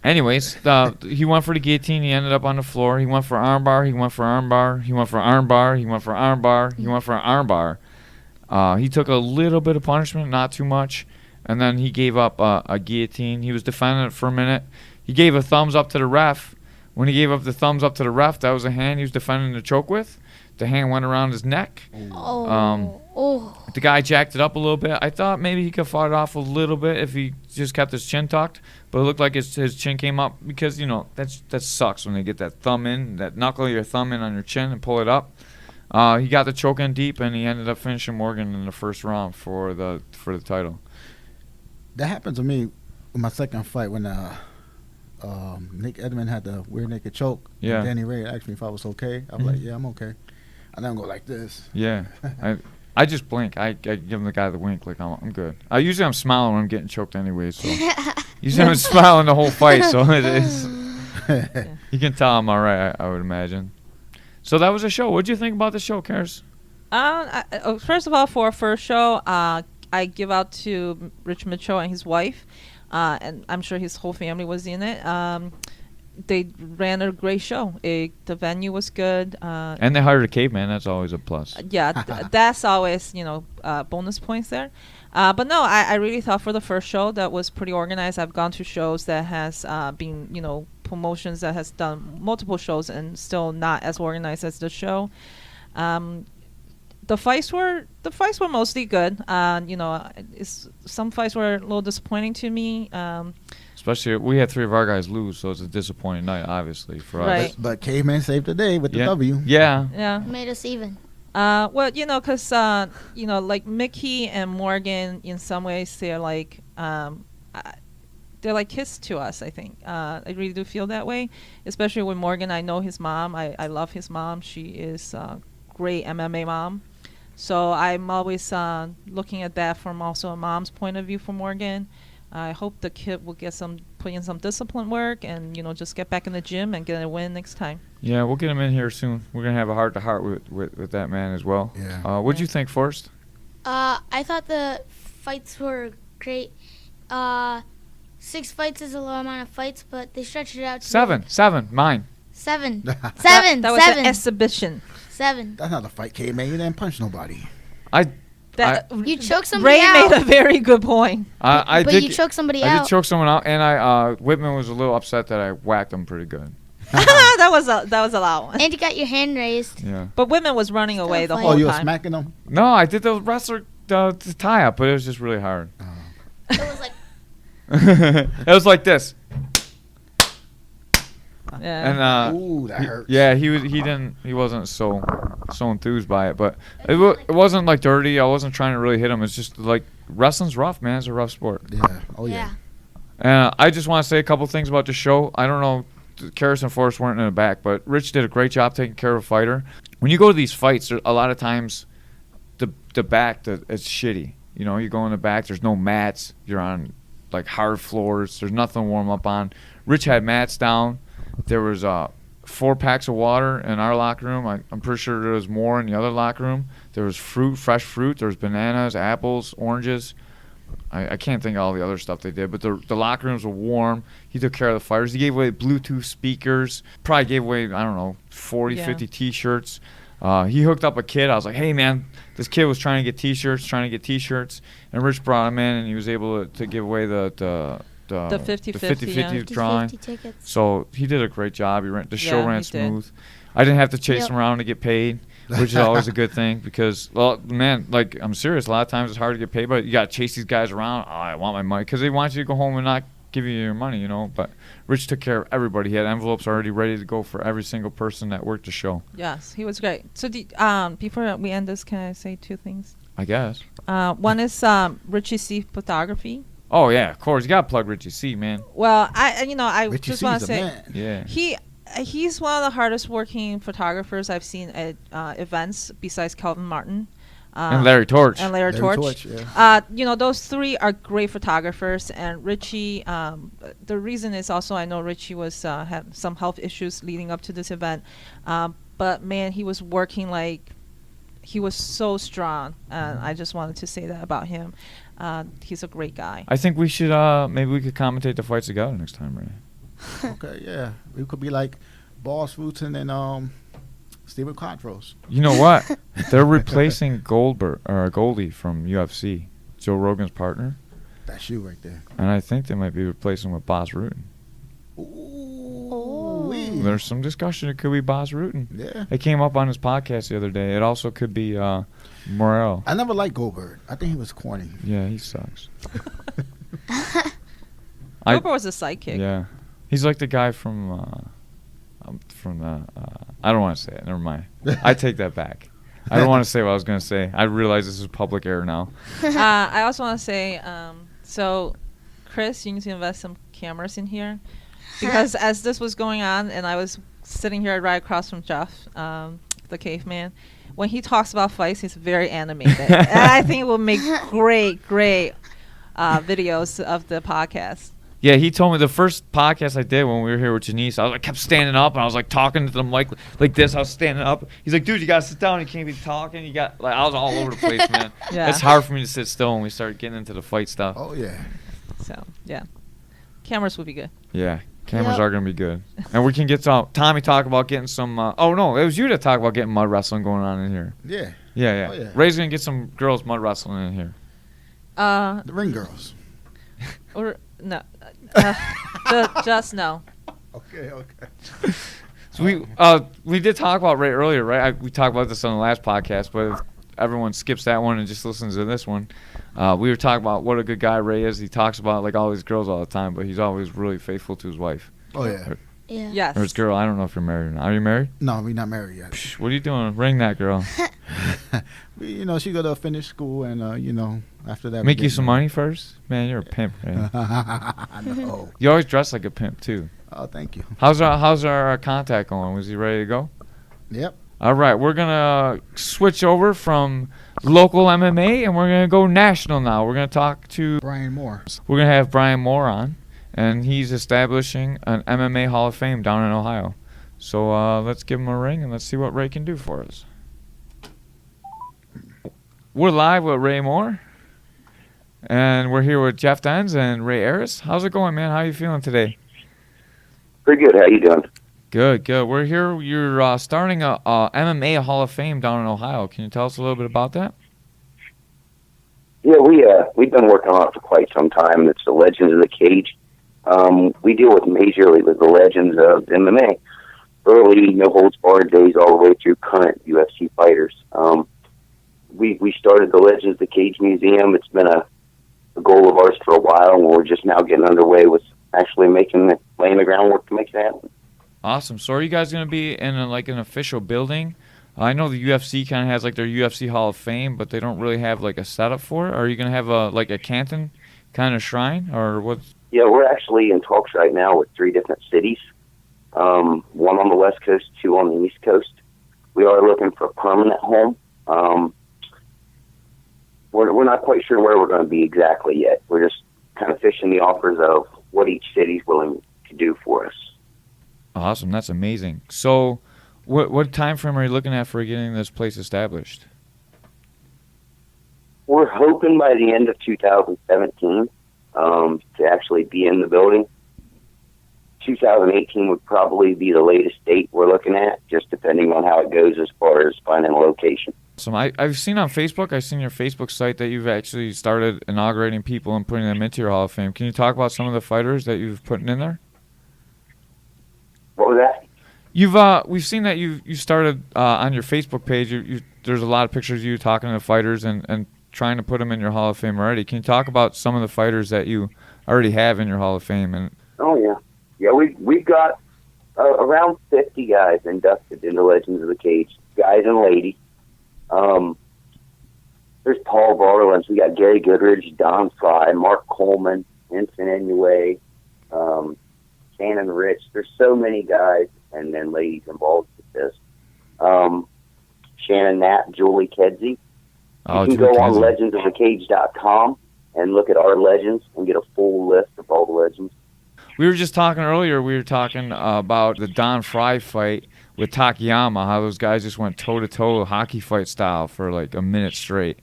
Anyways, he went for the guillotine. He ended up on the floor. He went for armbar. He went for armbar. He went for armbar. He went for armbar. He went for armbar. He took a little bit of punishment, not too much, and then he gave up a guillotine. He was defending it for a minute. He gave a thumbs up to the ref. When he gave up the thumbs up to the ref, that was a hand he was defending the choke with. The hand went around his neck. The guy jacked it up a little bit. I thought maybe he could fought it off a little bit if he just kept his chin tucked, but it looked like his chin came up because, that sucks when they get that thumb in, that knuckle of your thumb in on your chin and pull it up. He got the choke in deep, and he ended up finishing Morgan in the first round for the title. That happened to me in my second fight when Nick Edmond had the weird naked choke. Yeah. And Danny Ray asked me if I was okay. I was like, yeah, I'm okay. And then go like this. Yeah. I just blink. I give him the guy the wink like I'm good. Usually I'm smiling when I'm getting choked anyway, so usually I'm smiling the whole fight, so it is. You can tell I'm all right, I would imagine. So that was a show. What did you think about the show, Karis? First of all, for our first show, I give out to Rich Mitchell and his wife, and I'm sure his whole family was in it. They ran a great show. The venue was good. And they hired a caveman. That's always a plus. Yeah, that's always, bonus points there. But no, I really thought for the first show that was pretty organized. I've gone to shows that has been, promotions that has done multiple shows and still not as organized as the show. The fights were mostly good. Some fights were a little disappointing to me. Especially, we had 3 of our guys lose, so it's a disappointing night, obviously, for Right. us. But Caveman saved the day with the Yeah. W. Yeah. Yeah. Made us even. Well, because like Mickey and Morgan, in some ways, they're like kids to us. I think I really do feel that way. Especially with Morgan, I know his mom. I love his mom. She is a great MMA mom. So I'm always looking at that from also a mom's point of view for Morgan. I hope the kid will put in some discipline work and just get back in the gym and get a win next time. Yeah, we'll get him in here soon. We're going to have a heart-to-heart with that man as well. Yeah. What'd you think, Forrest? I thought the fights were great. 6 fights is a low amount of fights, but they stretched it out to 7. Mine. 7. That 7. was an exhibition. 7. That's not a fight, Caveman. You didn't punch nobody. You choked somebody Ray out. made a very good point. I But did. you choked somebody I out. did choke someone out, and Whitman was a little upset that I whacked him pretty good. that was a loud one. And you got your hand raised. Yeah. But Women was running Still away the fight. whole Oh, you were time. smacking them? No, I did the wrestler the tie up, but it was just really hard. It was like, It was like this. Yeah. And Ooh, that hurts. yeah, he wasn't so enthused by it, but it wasn't like dirty. I wasn't trying to really hit him. It's just like wrestling's rough, man. It's a rough sport. Yeah. Oh, yeah. And I just want to say a couple things about the show. I don't know, Karras and Forrest weren't in the back, but Rich did a great job taking care of a fighter. When you go to these fights, a lot of times the back it's shitty. You go in the back. There's no mats. You're on like hard floors. There's nothing to warm up on. Rich had mats down. There was 4 packs of water in our locker room. I'm pretty sure there was more in the other locker room. There was fresh fruit. There was bananas, apples, oranges. I can't think of all the other stuff they did, but the locker rooms were warm. He took care of the fighters. He gave away Bluetooth speakers. Probably gave away, I don't know, 40, 50 T-shirts. He hooked up a kid. I was like, hey, man, this kid was trying to get T-shirts. And Rich brought him in, and he was able to give away the 50-50 drawing. 50 tickets. So he did a great job. The show ran he did. smooth. I didn't have to chase him around to get paid, which is always a good thing because, well, man, like, I'm serious. A lot of times it's hard to get paid, but you got to chase these guys around. Oh, I want my money because they want you to go home and not give you your money, But Rich took care of everybody. He had envelopes already ready to go for every single person that worked the show. Yes, he was great. So before we end this, can I say 2 things? I guess. One is Richie C photography. Oh, yeah, of course. You got to plug Richie C, man. Well, I Richie just C's want to a say man. Yeah. he's one of the hardest working photographers I've seen at events besides Calvin Martin. And Larry Torch. And Larry Torch. Yeah. Those 3 are great photographers. And Richie, the reason is also I know Richie was had some health issues leading up to this event. But, man, he was working like he was so strong. And I just wanted to say that about him. He's a great guy. I think we should, maybe we could commentate the fights together next time, Ray. Okay, yeah. We could be like Boss Rutan and Steven Quadros. You know what? They're replacing Goldie from UFC, Joe Rogan's partner. That's you right there. And I think they might be replacing with Boss Rutan. Ooh. There's some discussion it could be Boss Rutan. Yeah. It came up on his podcast the other day. It also could be Morel. I never liked Goldberg. I think he was corny. Yeah, he sucks. Cooper was a sidekick. Yeah. He's like the guy from the I don't want to say it. Never mind. I take that back. I don't want to say what I was going to say. I realize this is public air now. I also want to say, so Chris, you need to invest some cameras in here. Because as this was going on, and I was sitting here right across from Jeff, the caveman, when he talks about fights, he's very animated. And I think it will make great videos of the podcast. Yeah, he told me the first podcast I did when we were here with Janice, I kept standing up and I was like talking to the mic like this. I was standing up. He's like, dude, you gotta sit down. You can't be talking. I was all over the place, man. Yeah. It's hard for me to sit still when we start getting into the fight stuff. Oh, yeah. So, yeah. Cameras will be good. Yeah, cameras Yep. are gonna be good, and we can get Tommy talk about getting some. Oh no, it was you that talked about getting mud wrestling going on in here. Yeah. Yeah. Oh, yeah. Ray's gonna get some girls mud wrestling in here. The ring girls. Or no, just no. Okay. So we did talk about Ray earlier, right? We talked about this on the last podcast, but if everyone skips that one and just listens to this one, we were talking about what a good guy Ray is. He talks about like all these girls all the time, but he's always really faithful to his wife. Oh yeah. Yeah. Yes. Or his girl. I don't know if you're married or not. Are you married? No, we're not married yet. Psh, what are you doing? Ring that girl. She got to finish school, and after that, we Make you get some married. money first? Man, you're a pimp, man. No. You always dress like a pimp, too. Oh, thank you. How's our contact going? Was he ready to go? Yep. All right, we're going to switch over from local MMA, and we're going to go national now. We're going to talk to... Brian Moore. We're going to have Brian Moore on, and he's establishing an MMA Hall of Fame down in Ohio. So let's give him a ring, and let's see what Ray can do for us. We're live with Ray Moore, and we're here with Jeff Denz and Ray Aris. How's it going, man? How are you feeling today? Pretty good. How you doing? Good. We're here. You're starting a MMA Hall of Fame down in Ohio. Can you tell us a little bit about that? Yeah, we've been working on it for quite some time. It's the Legends of the Cage. We deal with majorly with the legends of MMA, early no holds barred days all the way through current UFC fighters. We started the Legends of the Cage Museum. It's been a goal of ours for a while, and we're just now getting underway with actually laying the groundwork to make it happen. Awesome. So are you guys going to be in an official building? I know the UFC kind of has like their UFC Hall of Fame, but they don't really have like a setup for it. Are you going to have a Canton kind of shrine, or what? Yeah, we're actually in talks right now with 3 different cities. One on the West Coast, 2 on the East Coast. We are looking for a permanent home. We're not quite sure where we're going to be exactly yet. We're just kind of fishing the offers of what each city's willing to do for us. Awesome. That's amazing. So what time frame are you looking at for getting this place established? We're hoping by the end of 2017 to actually be in the building. 2018 would probably be the latest date we're looking at, just depending on how it goes as far as finding a location. So I've seen on Facebook, I've seen your Facebook site that you've actually started inaugurating people and putting them into your Hall of Fame. Can you talk about some of the fighters that you've put in there? What was that? We've seen that you started on your Facebook page. There's a lot of pictures of you talking to fighters and trying to put them in your Hall of Fame already. Can you talk about some of the fighters that you already have in your Hall of Fame? Yeah, we've got around 50 guys inducted into Legends of the Cage, guys and ladies. There's Paul Varlins. We got Gary Goodridge, Don Fry, Mark Coleman, Vincent Inouye, Shannon Rich. There's so many guys and then ladies involved with this. Shannon Knapp, Julie Kedzie. You can go on legendsofthecage.com and look at our legends and get a full list of all the legends. We were just talking earlier, about the Don Fry fight with Takayama, how those guys just went toe-to-toe hockey fight style for like a minute straight.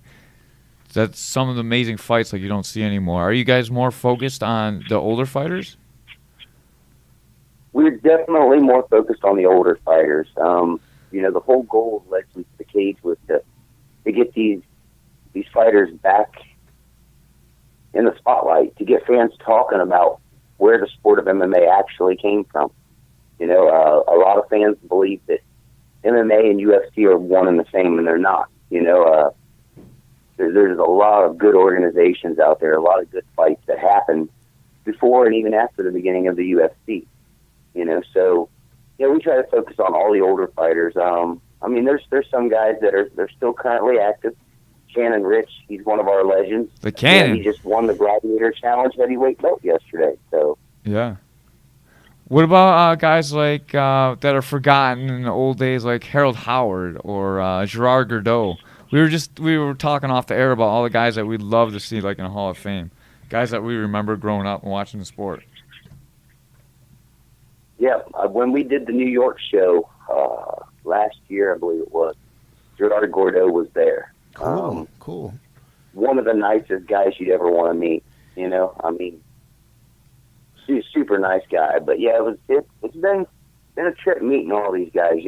That's some of the amazing fights like you don't see anymore. Are you guys more focused on the older fighters? We're definitely more focused on the older fighters. The whole goal of Legends of the Cage was to get these fighters back in the spotlight, to get fans talking about where the sport of MMA actually came from. A lot of fans believe that MMA and UFC are one and the same, and they're not. There's a lot of good organizations out there, a lot of good fights that happened before and even after the beginning of the UFC. We try to focus on all the older fighters. There's some guys they're still currently active. Shannon Rich, he's one of our legends. The Cannon. He just won the Gladiator Challenge heavyweight belt yesterday. So yeah. What about guys like that are forgotten in the old days, like Harold Howard or Gerard Gordeau? We were talking off the air about all the guys that we'd love to see like in a Hall of Fame, guys that we remember growing up and watching the sport. Yeah, when we did the New York show last year, I believe it was, Gerard Gordeau was there. Cool. One of the nicest guys you'd ever want to meet. He's a super nice guy. But yeah, it's been a trip meeting all these guys.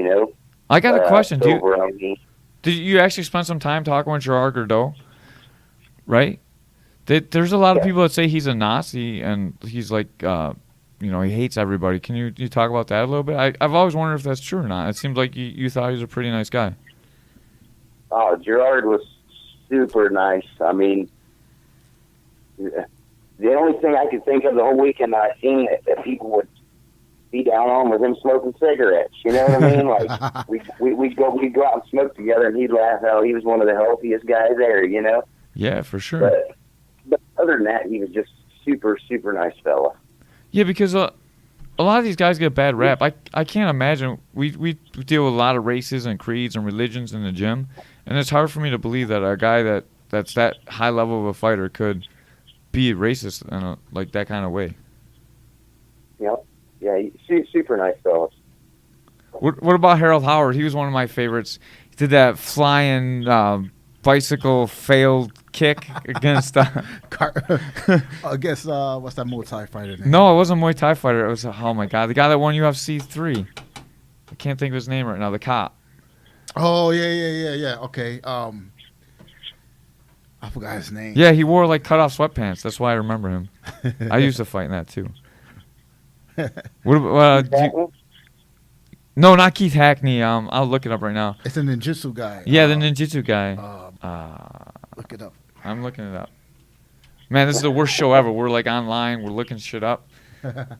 I got a question. Did you actually spend some time talking with Gerard Gordeau? Right. There's a lot of people that say he's a Nazi and he's like he hates everybody. Can you talk about that a little bit? I've always wondered if that's true or not. It seems like you thought he was a pretty nice guy. Oh, Gerard was super nice. I mean, the only thing I could think of the whole weekend I seen that people would be down on was him smoking cigarettes. You know what I mean? Like we'd go out and smoke together, and he'd laugh how he was one of the healthiest guys there. Yeah, for sure. But other than that, he was just super, super nice fella. Yeah, because a lot of these guys get a bad rap. I can't imagine. We deal with a lot of races and creeds and religions in the gym, and it's hard for me to believe that a guy that's that high level of a fighter could be racist in like that kind of way. Yep. Yeah, he's super nice fellas. What about Harold Howard? He was one of my favorites. He did that flying bicycle failed kick against against what's that Muay Thai fighter name? No, it wasn't a Muay Thai fighter. It was oh my god, the guy that won UFC 3. I can't think of his name right now. The cop. Oh yeah. Okay. I forgot his name. Yeah, he wore like cut off sweatpants. That's why I remember him. I used to fight in that too. What about, no, not Keith Hackney. I'll look it up right now. It's a ninjutsu guy. Yeah, the ninjutsu guy. Look it up. I'm looking it up. Man, this is the worst show ever. We're like online. We're looking shit up.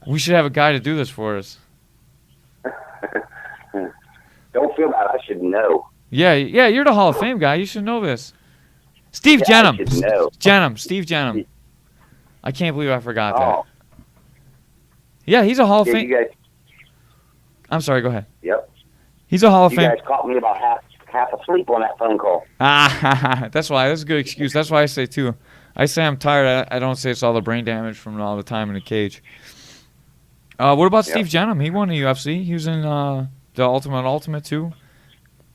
We should have a guy to do this for us. Don't feel bad. I should know. Yeah. You're the Hall of Fame guy. You should know this. Steve Jenham. Steve Jenham. I can't believe I forgot that. Yeah, he's a Hall of Fame. I'm sorry, go ahead. Yep. He's a Hall of Fame. You guys caught me about half asleep on that phone call. That's why. That's a good excuse. That's why I say, too. I say I'm tired. I don't say it's all the brain damage from all the time in the cage. What about Steve Jenham? He won the UFC. He was in the Ultimate, too.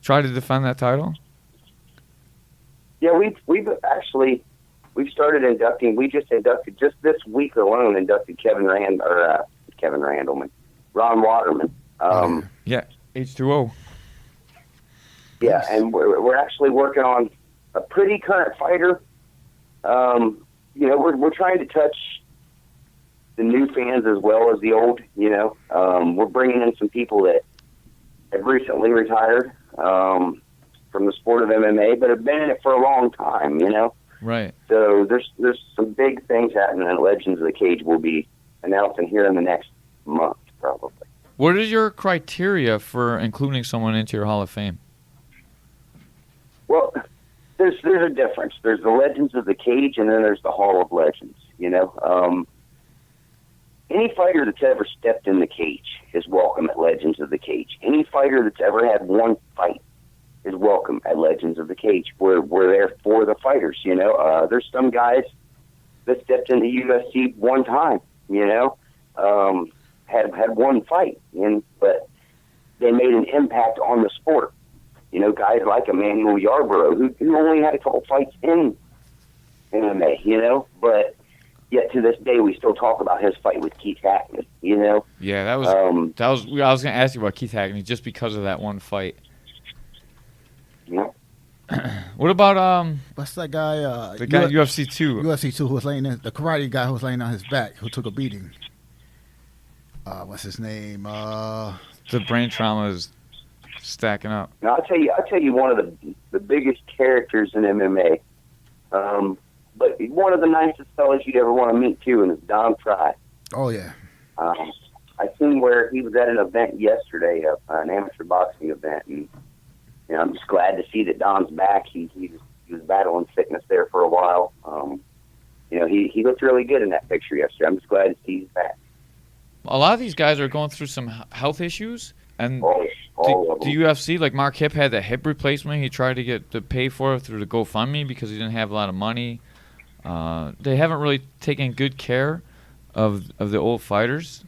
Tried to defend that title. Yeah, we've started inducting. We just this week alone inducted Ron Waterman. Yeah, H2O. Yeah, and we're actually working on a pretty current fighter. We're trying to touch the new fans as well as the old. We're bringing in some people that have recently retired from the sport of MMA, but have been in it for a long time. Right. So there's some big things happening, and Legends of the Cage will be announcing here in the next month, probably. What is your criteria for including someone into your Hall of Fame? Well, there's a difference. There's the Legends of the Cage, and then there's the Hall of Legends. Any fighter that's ever stepped in the cage is welcome at Legends of the Cage. Any fighter that's ever had one fight is welcome at Legends of the Cage. We're there for the fighters. There's some guys that stepped in the UFC one time. Had one fight, but they made an impact on the sport. Guys like Emmanuel Yarborough, who only had a couple fights in MMA, but yet to this day we still talk about his fight with Keith Hackney. Yeah, that was. I was going to ask you about Keith Hackney just because of that one fight. Yeah. What about what's that guy? The guy in UFC 2. UFC 2 who was laying in the karate guy who was laying on his back who took a beating. What's his name? The brain trauma is stacking up. Now I'll tell you one of the biggest characters in MMA. But one of the nicest fellas you'd ever want to meet too, and is Don Fry. Oh yeah. I seen where he was at an event yesterday, an amateur boxing event, and I'm just glad to see that Don's back. He was battling sickness there for a while. He looked really good in that picture yesterday. I'm just glad to see he's back. A lot of these guys are going through some health issues, and all of them. the UFC, like Mark Hip had that hip replacement. He tried to get to pay for it through the GoFundMe because he didn't have a lot of money. They haven't really taken good care of the old fighters,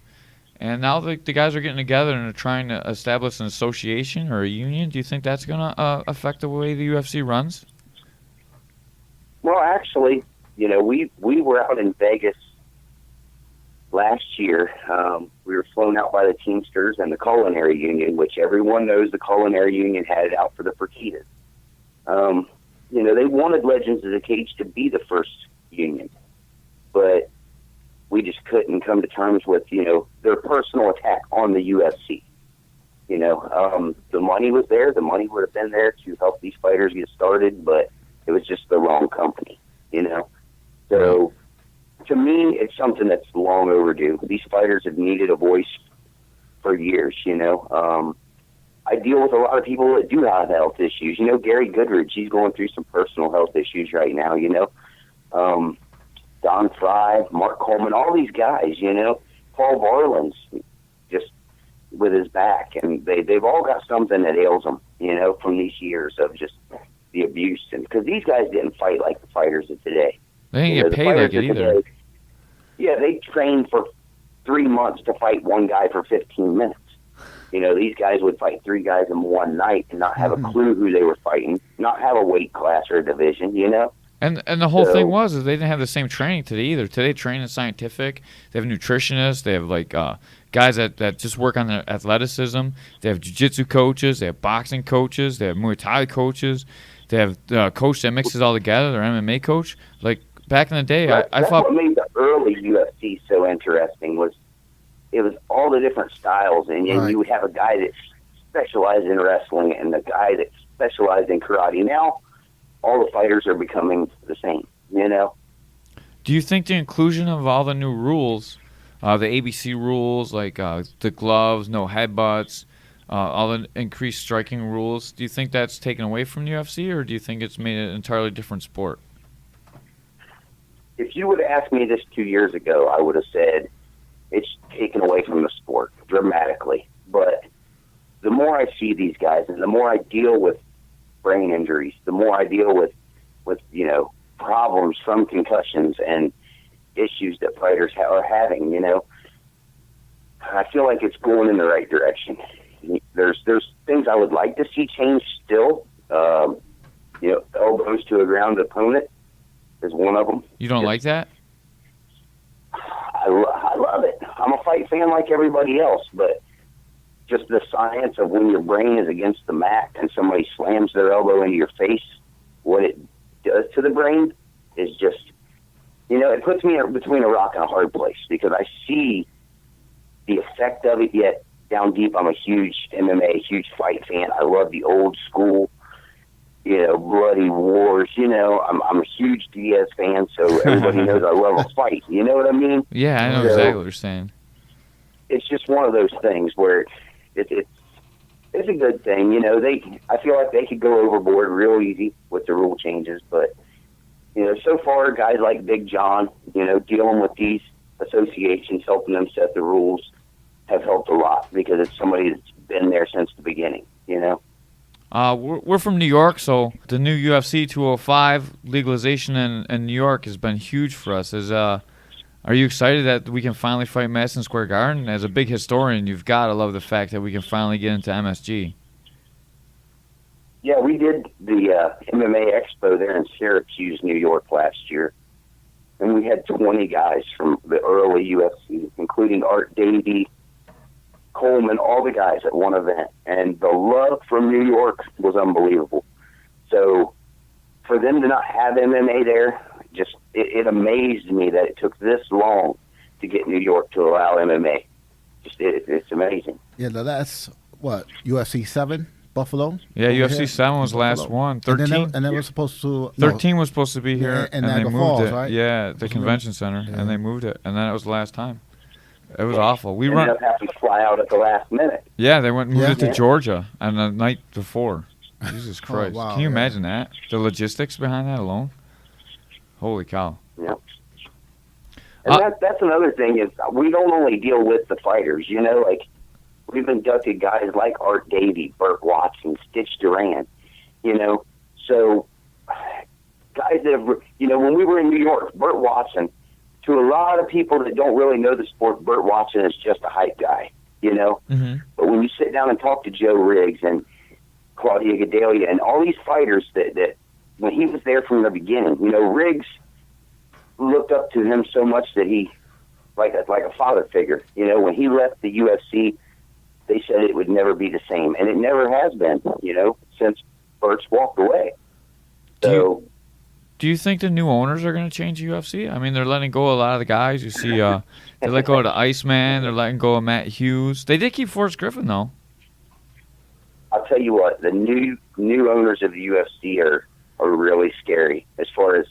and now the guys are getting together and are trying to establish an association or a union. Do you think that's going to affect the way the UFC runs? Well, actually, we were out in Vegas last year. We were flown out by the Teamsters and the Culinary Union, which everyone knows the Culinary Union had it out for the Fertitas. They wanted Legends of the Cage to be the first union, but we just couldn't come to terms with, their personal attack on the UFC. The money was there. The money would have been there to help these fighters get started, but it was just the wrong company, So to me, it's something that's long overdue. These fighters have needed a voice for years, I deal with a lot of people that do have health issues. Gary Goodridge, he's going through some personal health issues right now, Don Fry, Mark Coleman, all these guys, Paul Varland's just with his back, and they've all got something that ails them, from these years of just the abuse. And because these guys didn't fight like the fighters of today. They didn't get paid like it either. Yeah, they trained for 3 months to fight one guy for 15 minutes. These guys would fight 3 guys in one night and not have a clue who they were fighting, not have a weight class or a division, And the whole thing was is they didn't have the same training today either. Today, train is scientific. They have nutritionists. They have guys that just work on their athleticism. They have jiu-jitsu coaches. They have boxing coaches. They have Muay Thai coaches. They have a coach that mixes all together. Their MMA coach. Like back in the day, I that's thought what made the early UFC so interesting was it was all the different styles, and you would have a guy that specialized in wrestling and the guy that specialized in karate. Now, all the fighters are becoming the same, Do you think the inclusion of all the new rules, the ABC rules, like the gloves, no headbutts, all the increased striking rules, do you think that's taken away from the UFC, or do you think it's made it an entirely different sport? If you would have asked me this 2 years ago, I would have said it's taken away from the sport dramatically. But the more I see these guys and the more I deal with brain injuries, the more I deal with problems from concussions and issues that fighters are having, I feel like it's going in the right direction. There's things I would like to see change still. Elbows to a ground opponent is one of them. You don't like that? I love it. I'm a fight fan like everybody else, but just the science of when your brain is against the mat and somebody slams their elbow into your face, what it does to the brain is just, it puts me between a rock and a hard place because I see the effect of it, yet down deep I'm a huge MMA, huge fight fan. I love the old school, bloody wars. I'm a huge Diaz fan, so everybody knows I love a fight. You know what I mean? Yeah, I know exactly what you're saying. It's just one of those things where it's a good thing. I feel like they could go overboard real easy with the rule changes, but so far guys like Big John, dealing with these associations, helping them set the rules, have helped a lot because it's somebody that's been there since the beginning. We're from New York, so the new UFC 205 legalization in New York has been huge for us. Are you excited that we can finally fight Madison Square Garden? As a big historian, you've got to love the fact that we can finally get into MSG. Yeah, we did the MMA Expo there in Syracuse, New York last year, and we had 20 guys from the early UFC, including Art Davie, Coleman, all the guys at one event, and the love from New York was unbelievable. So for them to not have MMA there, just it amazed me that it took this long to get New York to allow MMA. It's amazing. Yeah, that's what, UFC 7, Buffalo? Yeah, UFC 7 was the last one. 13 and then was supposed to 13 was supposed to be here, in and they Niagara moved Falls, it. right? Yeah, the convention center, and they moved it, and then it was the last time. It was awful. We ended up having to fly out at the last minute. Yeah, they moved it to Georgia on the night before. Jesus Christ! Wow, Can you imagine that? The logistics behind that alone. Holy cow! Yeah. And that's another thing is we don't only deal with the fighters. Like we've inducted guys like Art Davie, Burt Watson, Stitch Duran. So guys that have, when we were in New York, Burt Watson. To a lot of people that don't really know the sport, Burt Watson is just a hype guy, Mm-hmm. But when you sit down and talk to Joe Riggs and Claudia Gadelha and all these fighters that when he was there from the beginning, Riggs looked up to him so much that he, like a father figure. When he left the UFC, they said it would never be the same, and it never has been, since Burt's walked away. So Do you think the new owners are going to change UFC? I mean, they're letting go of a lot of the guys. You see, they let go of the Iceman. They're letting go of Matt Hughes. They did keep Forrest Griffin, though. I'll tell you what, the new owners of the UFC are really scary as far as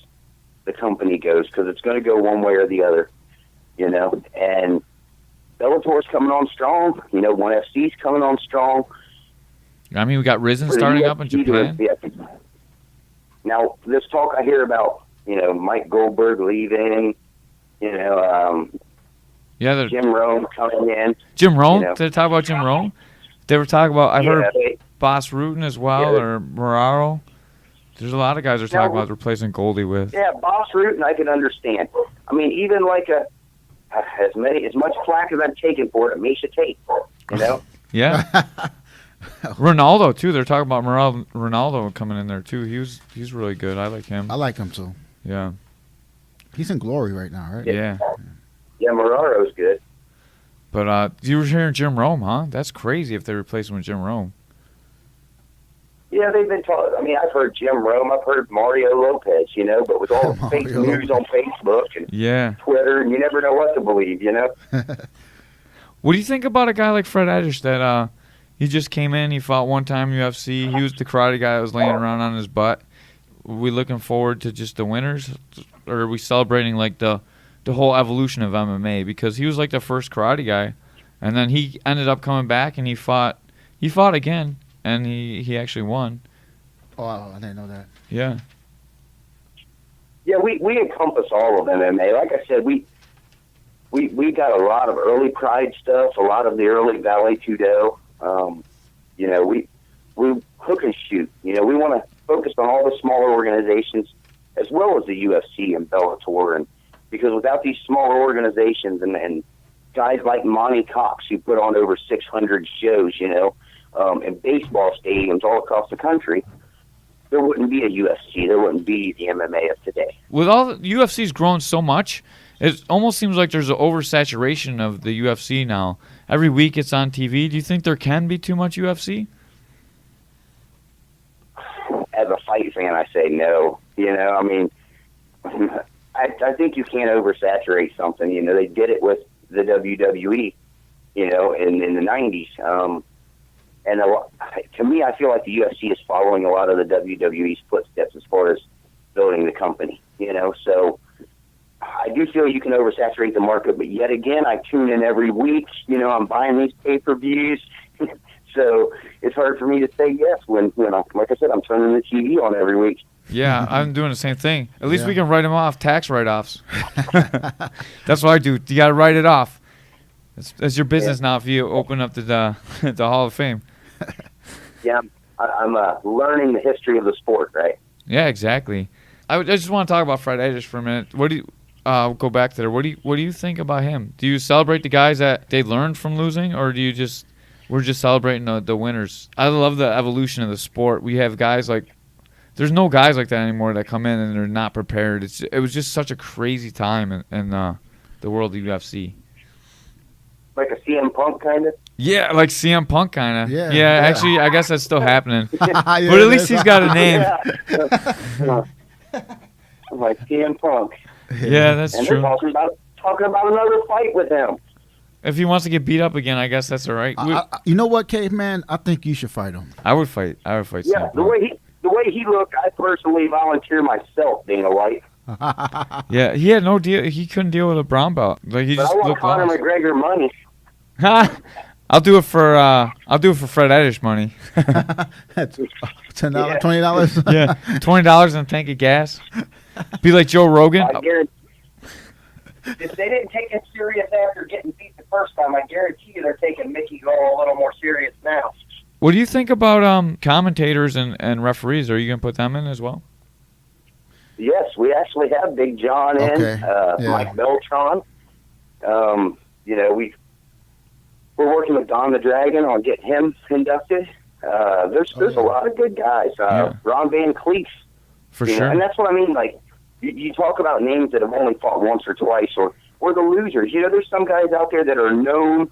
the company goes, because it's going to go one way or the other, you know. And Bellator's coming on strong. You know, ONE FC's coming on strong. I mean, we got Risen starting up in Japan. Now, this talk I hear about, you know, Mike Goldberg leaving, you know, Jim Rome coming in. Jim Rome? You know. Did they talk about Jim Rome? They were talking about, I've heard Boss Rutan as well, or Moraro. There's a lot of guys are talking about replacing Goldie with. Yeah, Boss Rutan I can understand. I mean, even like as much flack as I've taken for it, Misha Tate, you know? Yeah. Ronaldo too. They're talking about Ronaldo coming in there too. He's really good. I like him. I like him too. Yeah. He's in glory right now, right? Yeah. Yeah, Moraro's good. But you were hearing Jim Rome, huh? That's crazy if they replace him with Jim Rome. Yeah, they've been talking. I mean, I've heard Jim Rome. I've heard Mario Lopez, you know, but with all the fake news on Facebook and Twitter, and you never know what to believe, you know? What do you think about a guy like Fred Edish that he just came in, he fought one time in UFC, he was the karate guy that was laying around on his butt? Are we looking forward to just the winners, or are we celebrating like the whole evolution of MMA? Because he was like the first karate guy, and then he ended up coming back and he fought again, and he actually won. Oh, I didn't know that. Yeah. Yeah, we encompass all of MMA. Like I said, we got a lot of early Pride stuff, a lot of the early Vale Tudo. You know, we hook and shoot. You know, we want to focus on all the smaller organizations as well as the UFC and Bellator, and because without these smaller organizations and guys like Monty Cox who put on over 600 shows, you know, in baseball stadiums all across the country, there wouldn't be a UFC. There wouldn't be the MMA of today. With all UFC's grown so much, it almost seems like there's an oversaturation of the UFC now. Every week it's on TV. Do you think there can be too much UFC? As a fight fan, I say no. You know, I mean, I think you can't oversaturate something. You know, they did it with the WWE, you know, in the 90s. And to me, I feel like the UFC is following a lot of the WWE's footsteps as far as building the company, you know. So I do feel you can oversaturate the market, but yet again, I tune in every week. You know, I'm buying these pay-per-views. So it's hard for me to say yes when like I said, I'm turning the TV on every week. Yeah, I'm doing the same thing. At least we can write them off, tax write-offs. That's what I do. You got to write it off. It's your business now if you open up the Hall of Fame. Yeah, I'm learning the history of the sport, right? Yeah, exactly. I just want to talk about Fred Edish for a minute. What do you? Go back to there. What do you think about him? Do you celebrate the guys that they learned from losing, or we're just celebrating the winners? I love the evolution of the sport. We have guys like, there's no guys like that anymore that come in and they're not prepared. It was just such a crazy time in the world of UFC. Like a CM Punk kind of? Yeah, like CM Punk kind of. Yeah. Actually, I guess that's still happening. Yeah, but at least he's got a name. Yeah. Like CM Punk. Yeah, that's and true. They're talking about another fight with him. If he wants to get beat up again, I guess that's all right. You know what, Caveman? I think you should fight him. I would fight. Yeah, the way he looked, I personally volunteer myself being a White. Yeah, he had no deal. He couldn't deal with a brown belt. Like he but just I want looked Conor lost. McGregor money. I'll do it for Fred Edish money. $10, $20. Yeah, $20 and a tank of gas. Be like Joe Rogan. I guarantee, if they didn't take it serious after getting beat the first time, I guarantee you they're taking Mickey Gall a little more serious now. What do you think about commentators and referees? Are you gonna put them in as well? Yes, we actually have Big John in, Okay. Mike Beltran. You know, we're working with Don the Dragon on getting him inducted. There's a lot of good guys. Ron Van Cleef. For sure. And that's what I mean. Like, you talk about names that have only fought once or twice, or the losers. You know, there's some guys out there that are known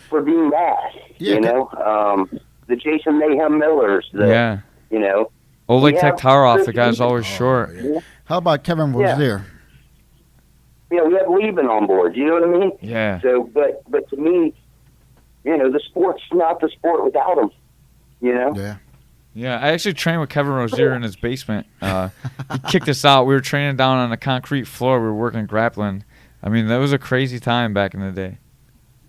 for being bad. Yeah, you know, the Jason Mayhem Millers. You know. Oleg Yeah. Taktarov, the guy's always short. Oh, yeah. How about Kevin Rozier? We have Lieben on board. You know what I mean? Yeah. So, but to me, the sport's not the sport without him. Yeah. Yeah, I actually trained with Kevin Rozier in his basement. He kicked us out. We were training down on a concrete floor. We were working grappling. I mean, that was a crazy time back in the day.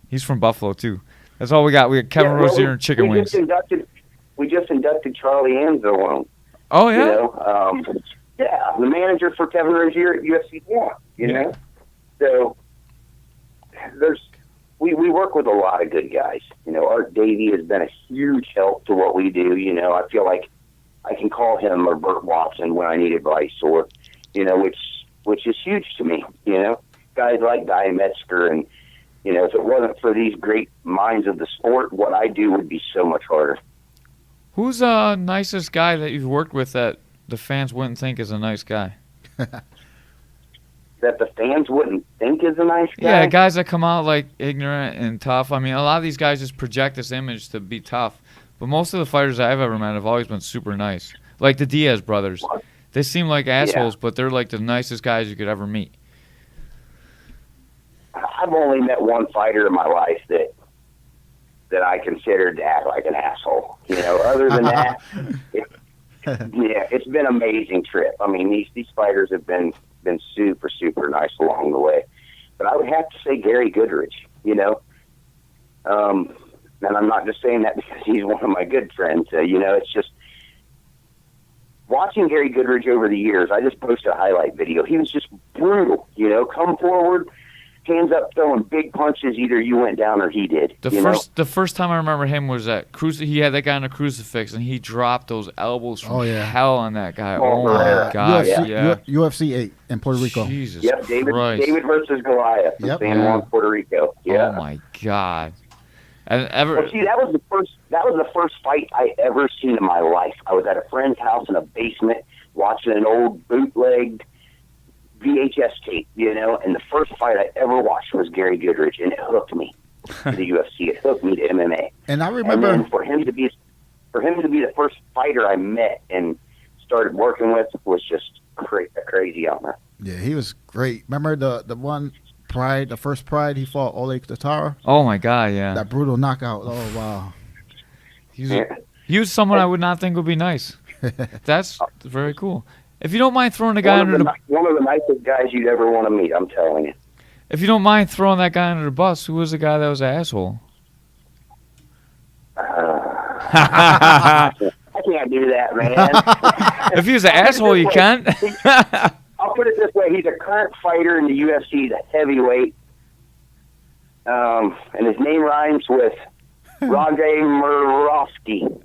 He's from Buffalo, too. That's all we got. We had Kevin Rozier and chicken wings. We just inducted Charlie Anzalone. Oh, yeah? The manager for Kevin Rozier at UFC 1, you know? So, we work with a lot of good guys. Art Davey has been a huge help to what we do. I feel like I can call him or Bert Watson when I need advice or, which is huge to me, Guys like Guy Metzger and, if it wasn't for these great minds of the sport, what I do would be so much harder. Who's the nicest guy that you've worked with that the fans wouldn't think is a nice guy? That the fans wouldn't think is a nice guy? Yeah, guys that come out like ignorant and tough. I mean, a lot of these guys just project this image to be tough. But most of the fighters I've ever met have always been super nice. Like the Diaz brothers. They seem like assholes, but they're like the nicest guys you could ever meet. I've only met one fighter in my life that I considered to act like an asshole. Other than that, it's been an amazing trip. I mean, these fighters have been super, super nice along the way. But I would have to say Gary Goodrich, and I'm not just saying that because he's one of my good friends. It's just watching Gary Goodrich over the years. I just posted a highlight video. He was just brutal, come forward, hands up, throwing big punches. Either you went down or he did. The first time I remember him was at he had that guy on a crucifix and he dropped those elbows from hell on that guy. Oh my God! UFC 8 in Puerto Rico. Jesus Christ. David versus Goliath in San Juan, Puerto Rico. Yeah. Oh my God! Well, see, that was the first fight I ever seen in my life. I was at a friend's house in a basement watching an old bootlegged VHS tape, and the first fight I ever watched was Gary Goodrich, and it hooked me to the UFC. It hooked me to MMA. And I remember, and then for him to be the first fighter I met and started working with was just a crazy honor. Yeah, he was great. Remember the one Pride, the first Pride he fought Oleg Taktarov? Oh my God, yeah. That brutal knockout. Oh wow. He was someone I would not think would be nice. That's very cool. If you don't mind throwing the guy under the... One of the nicest guys you'd ever want to meet, I'm telling you. If you don't mind throwing that guy under the bus, who was the guy that was an asshole? I can't do that, man. If he was an asshole, you can. I'll put it this way. He's a current fighter in the UFC. He's a heavyweight. And his name rhymes with Rondé Murovsky.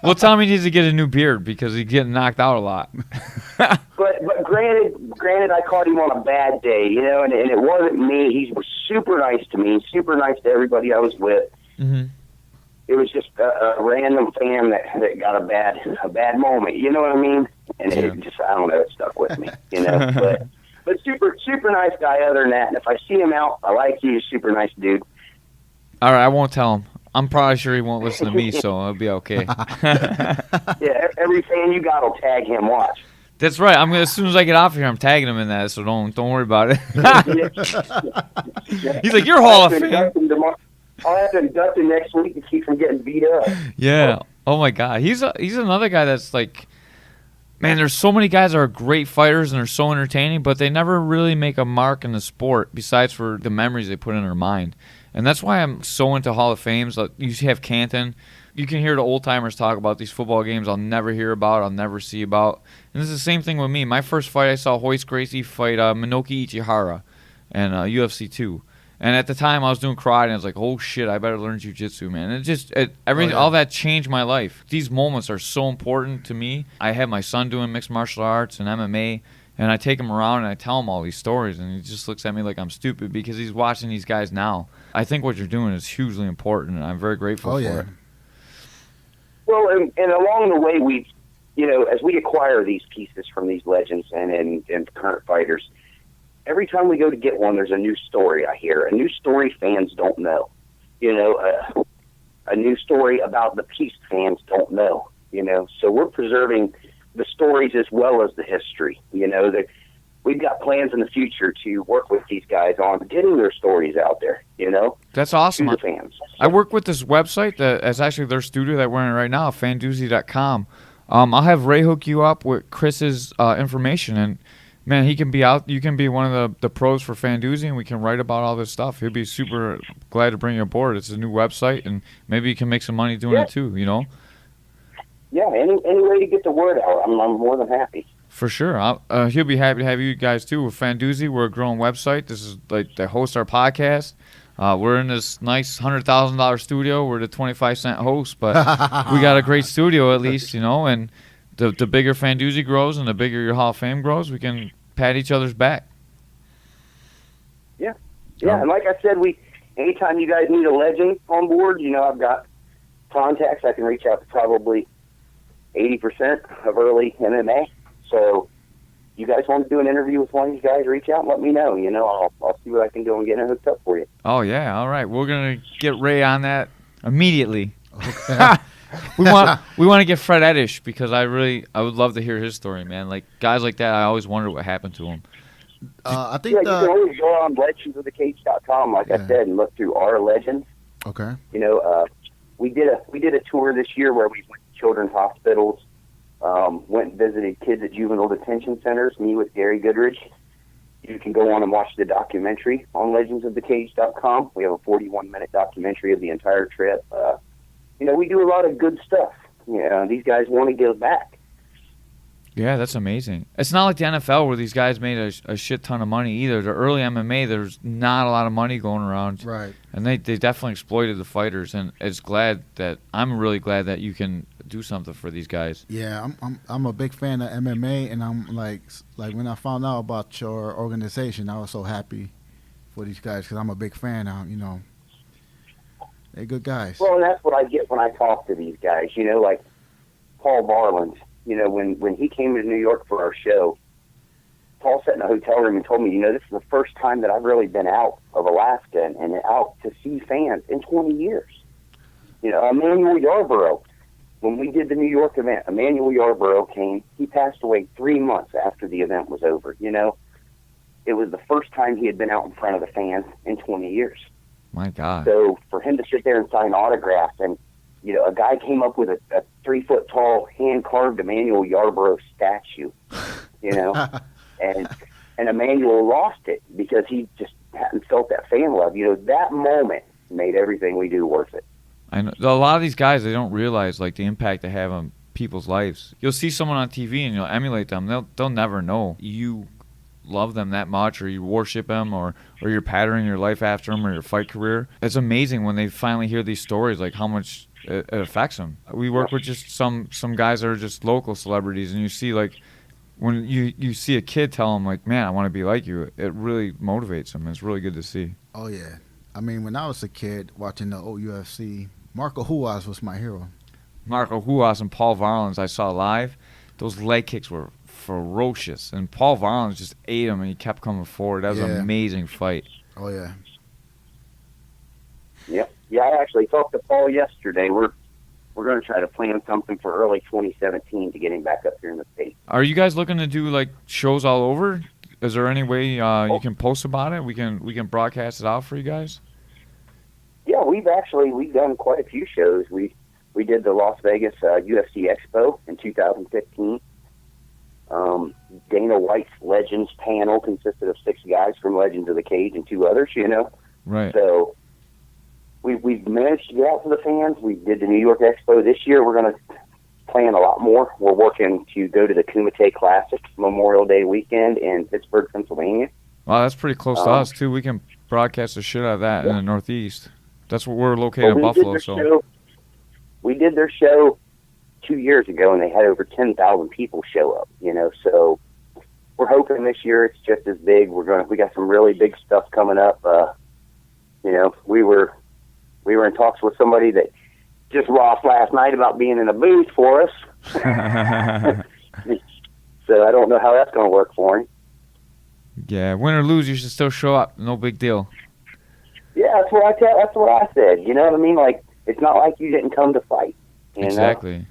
Well, Tommy needs to get a new beard because he's getting knocked out a lot. but granted, I caught him on a bad day, and it wasn't me. He was super nice to me, super nice to everybody I was with. Mm-hmm. It was just a random fan that got a bad moment. You know what I mean? And it just, I don't know, it stuck with me. But super nice guy. Other than that, and if I see him out, I like you. Super nice dude. All right, I won't tell him. I'm probably sure he won't listen to me, so it'll be okay. Yeah, every fan you got will tag him. Watch. That's right. As soon as I get off here, I'm tagging him in that, so don't worry about it. He's like, you're Hall of Fame. I'll have to induct him next week to keep from getting beat up. Yeah. Oh my God. He's another guy that's like, man, there's so many guys that are great fighters and they're so entertaining, but they never really make a mark in the sport besides for the memories they put in their mind. And that's why I'm so into Hall of Fames. Like, you have Canton. You can hear the old-timers talk about these football games I'll never hear about, I'll never see about. And this is the same thing with me. My first fight, I saw Hoist Gracie fight Minoki Ichihara in UFC 2. And at the time, I was doing karate, and I was like, oh, shit, I better learn jiu-jitsu, man. And all that changed my life. These moments are so important to me. I have my son doing mixed martial arts and MMA, and I take him around and I tell him all these stories, and he just looks at me like I'm stupid because he's watching these guys now. I think what you're doing is hugely important, and I'm very grateful for it. Well, and along the way, we, as we acquire these pieces from these legends and current fighters, every time we go to get one, there's a new story I hear, a new story fans don't know. a new story about the piece fans don't know, you know. So we're preserving the stories as well as the history, you know. We've got plans in the future to work with these guys on getting their stories out there, you know. That's awesome. To the fans. I work with this website that's actually their studio that we're in right now, fandoozy.com. I'll have Ray hook you up with Chris's information, and man, he can be out. You can be one of the pros for Fandoozy, and we can write about all this stuff. He'll be super glad to bring you aboard. It's a new website, and maybe you can make some money doing it too, you know. Yeah, any way to get the word out, I'm more than happy. For sure. He'll be happy to have you guys, too. With Fandoozy, we're a growing website. This is like they host our podcast. We're in this nice $100,000 studio. We're the 25-cent host, but we got a great studio at least, you know. And the bigger Fandoozy grows and the bigger your Hall of Fame grows, we can pat each other's back. Yeah. Yeah, and like I said, anytime you guys need a legend on board, you know, I've got contacts. I can reach out to probably 80% of early MMA. So you guys want to do an interview with one of these guys, reach out and let me know. You know, I'll see what I can do and get it hooked up for you. Oh, yeah. All right. We're going to get Ray on that immediately. Okay. we want to get Fred Edish because I would love to hear his story, man. Like, guys like that, I always wonder what happened to him. I think you can always go on legendsofthecage.com, like I said, and look through our legends. Okay. You know, we did a tour this year where we went to children's hospitals, went and visited kids at juvenile detention centers, me with Gary Goodrich. You can go on and watch the documentary on legendsofthecage.com. We have a 41-minute documentary of the entire trip. You know, we do a lot of good stuff. You know, these guys want to give back. Yeah, that's amazing. It's not like the NFL where these guys made a shit ton of money either. The early MMA, there's not a lot of money going around. Right. And they definitely exploited the fighters, and I'm really glad that you can do something for these guys. Yeah, I'm a big fan of MMA, and I'm like when I found out about your organization, I was so happy for these guys because I'm a big fan. You know, they're good guys. Well, and that's what I get when I talk to these guys. You know, like Paul Varland. You know, when he came to New York for our show, Paul sat in a hotel room and told me, you know, this is the first time that I've really been out of Alaska and out to see fans in 20 years. You know, Emmanuel Yarborough, when we did the New York event, Emmanuel Yarborough came. He passed away 3 months after the event was over. You know, it was the first time he had been out in front of the fans in 20 years. My God. So for him to sit there and sign autographs, and, you know, a guy came up with a 3-foot-tall hand-carved Emmanuel Yarborough statue, you know, and Emmanuel lost it because he just hadn't felt that fan love. You know, that moment made everything we do worth it. I know a lot of these guys, they don't realize like the impact they have on people's lives. You'll see someone on TV and you'll emulate them. They'll never know you love them that much, or you worship them, or you're patterning your life after them, or your fight career. It's amazing when they finally hear these stories, like how much it affects them. We work with just some guys that are just local celebrities, and you see like when you see a kid tell them like, man, I want to be like you, it really motivates them. It's really good to see. Oh yeah, I mean, when I was a kid watching the old UFC, Marco Ruas was my hero. Marco Ruas and Paul Varlins I saw live. Those leg kicks were ferocious, and Paul Varlins just ate him, and he kept coming forward. That was an amazing fight. Oh yeah. Yep. Yeah, I actually talked to Paul yesterday. We're going to try to plan something for early 2017 to get him back up here in the States. Are you guys looking to do like shows all over? Is there any way you can post about it? We can broadcast it out for you guys. Yeah, we've done quite a few shows. We did the Las Vegas UFC Expo in 2015. Dana White's Legends panel consisted of 6 guys from Legends of the Cage and 2 others, you know. Right. So we've managed to get out to the fans. We did the New York Expo this year. We're going to plan a lot more. We're working to go to the Kumite Classic Memorial Day weekend in Pittsburgh, Pennsylvania. Wow, that's pretty close to us, too. We can broadcast the shit out of that in the Northeast. That's where we're located in Buffalo. We did their show 2 years ago, and they had over 10,000 people show up, you know. So we're hoping this year it's just as big. We got some really big stuff coming up. You know, we were in talks with somebody that just lost last night about being in a booth for us. So I don't know how that's going to work for him. Yeah, win or lose, you should still show up. No big deal. Yeah, that's what I said. You know what I mean? Like, It's not like you didn't come to fight. You Exactly.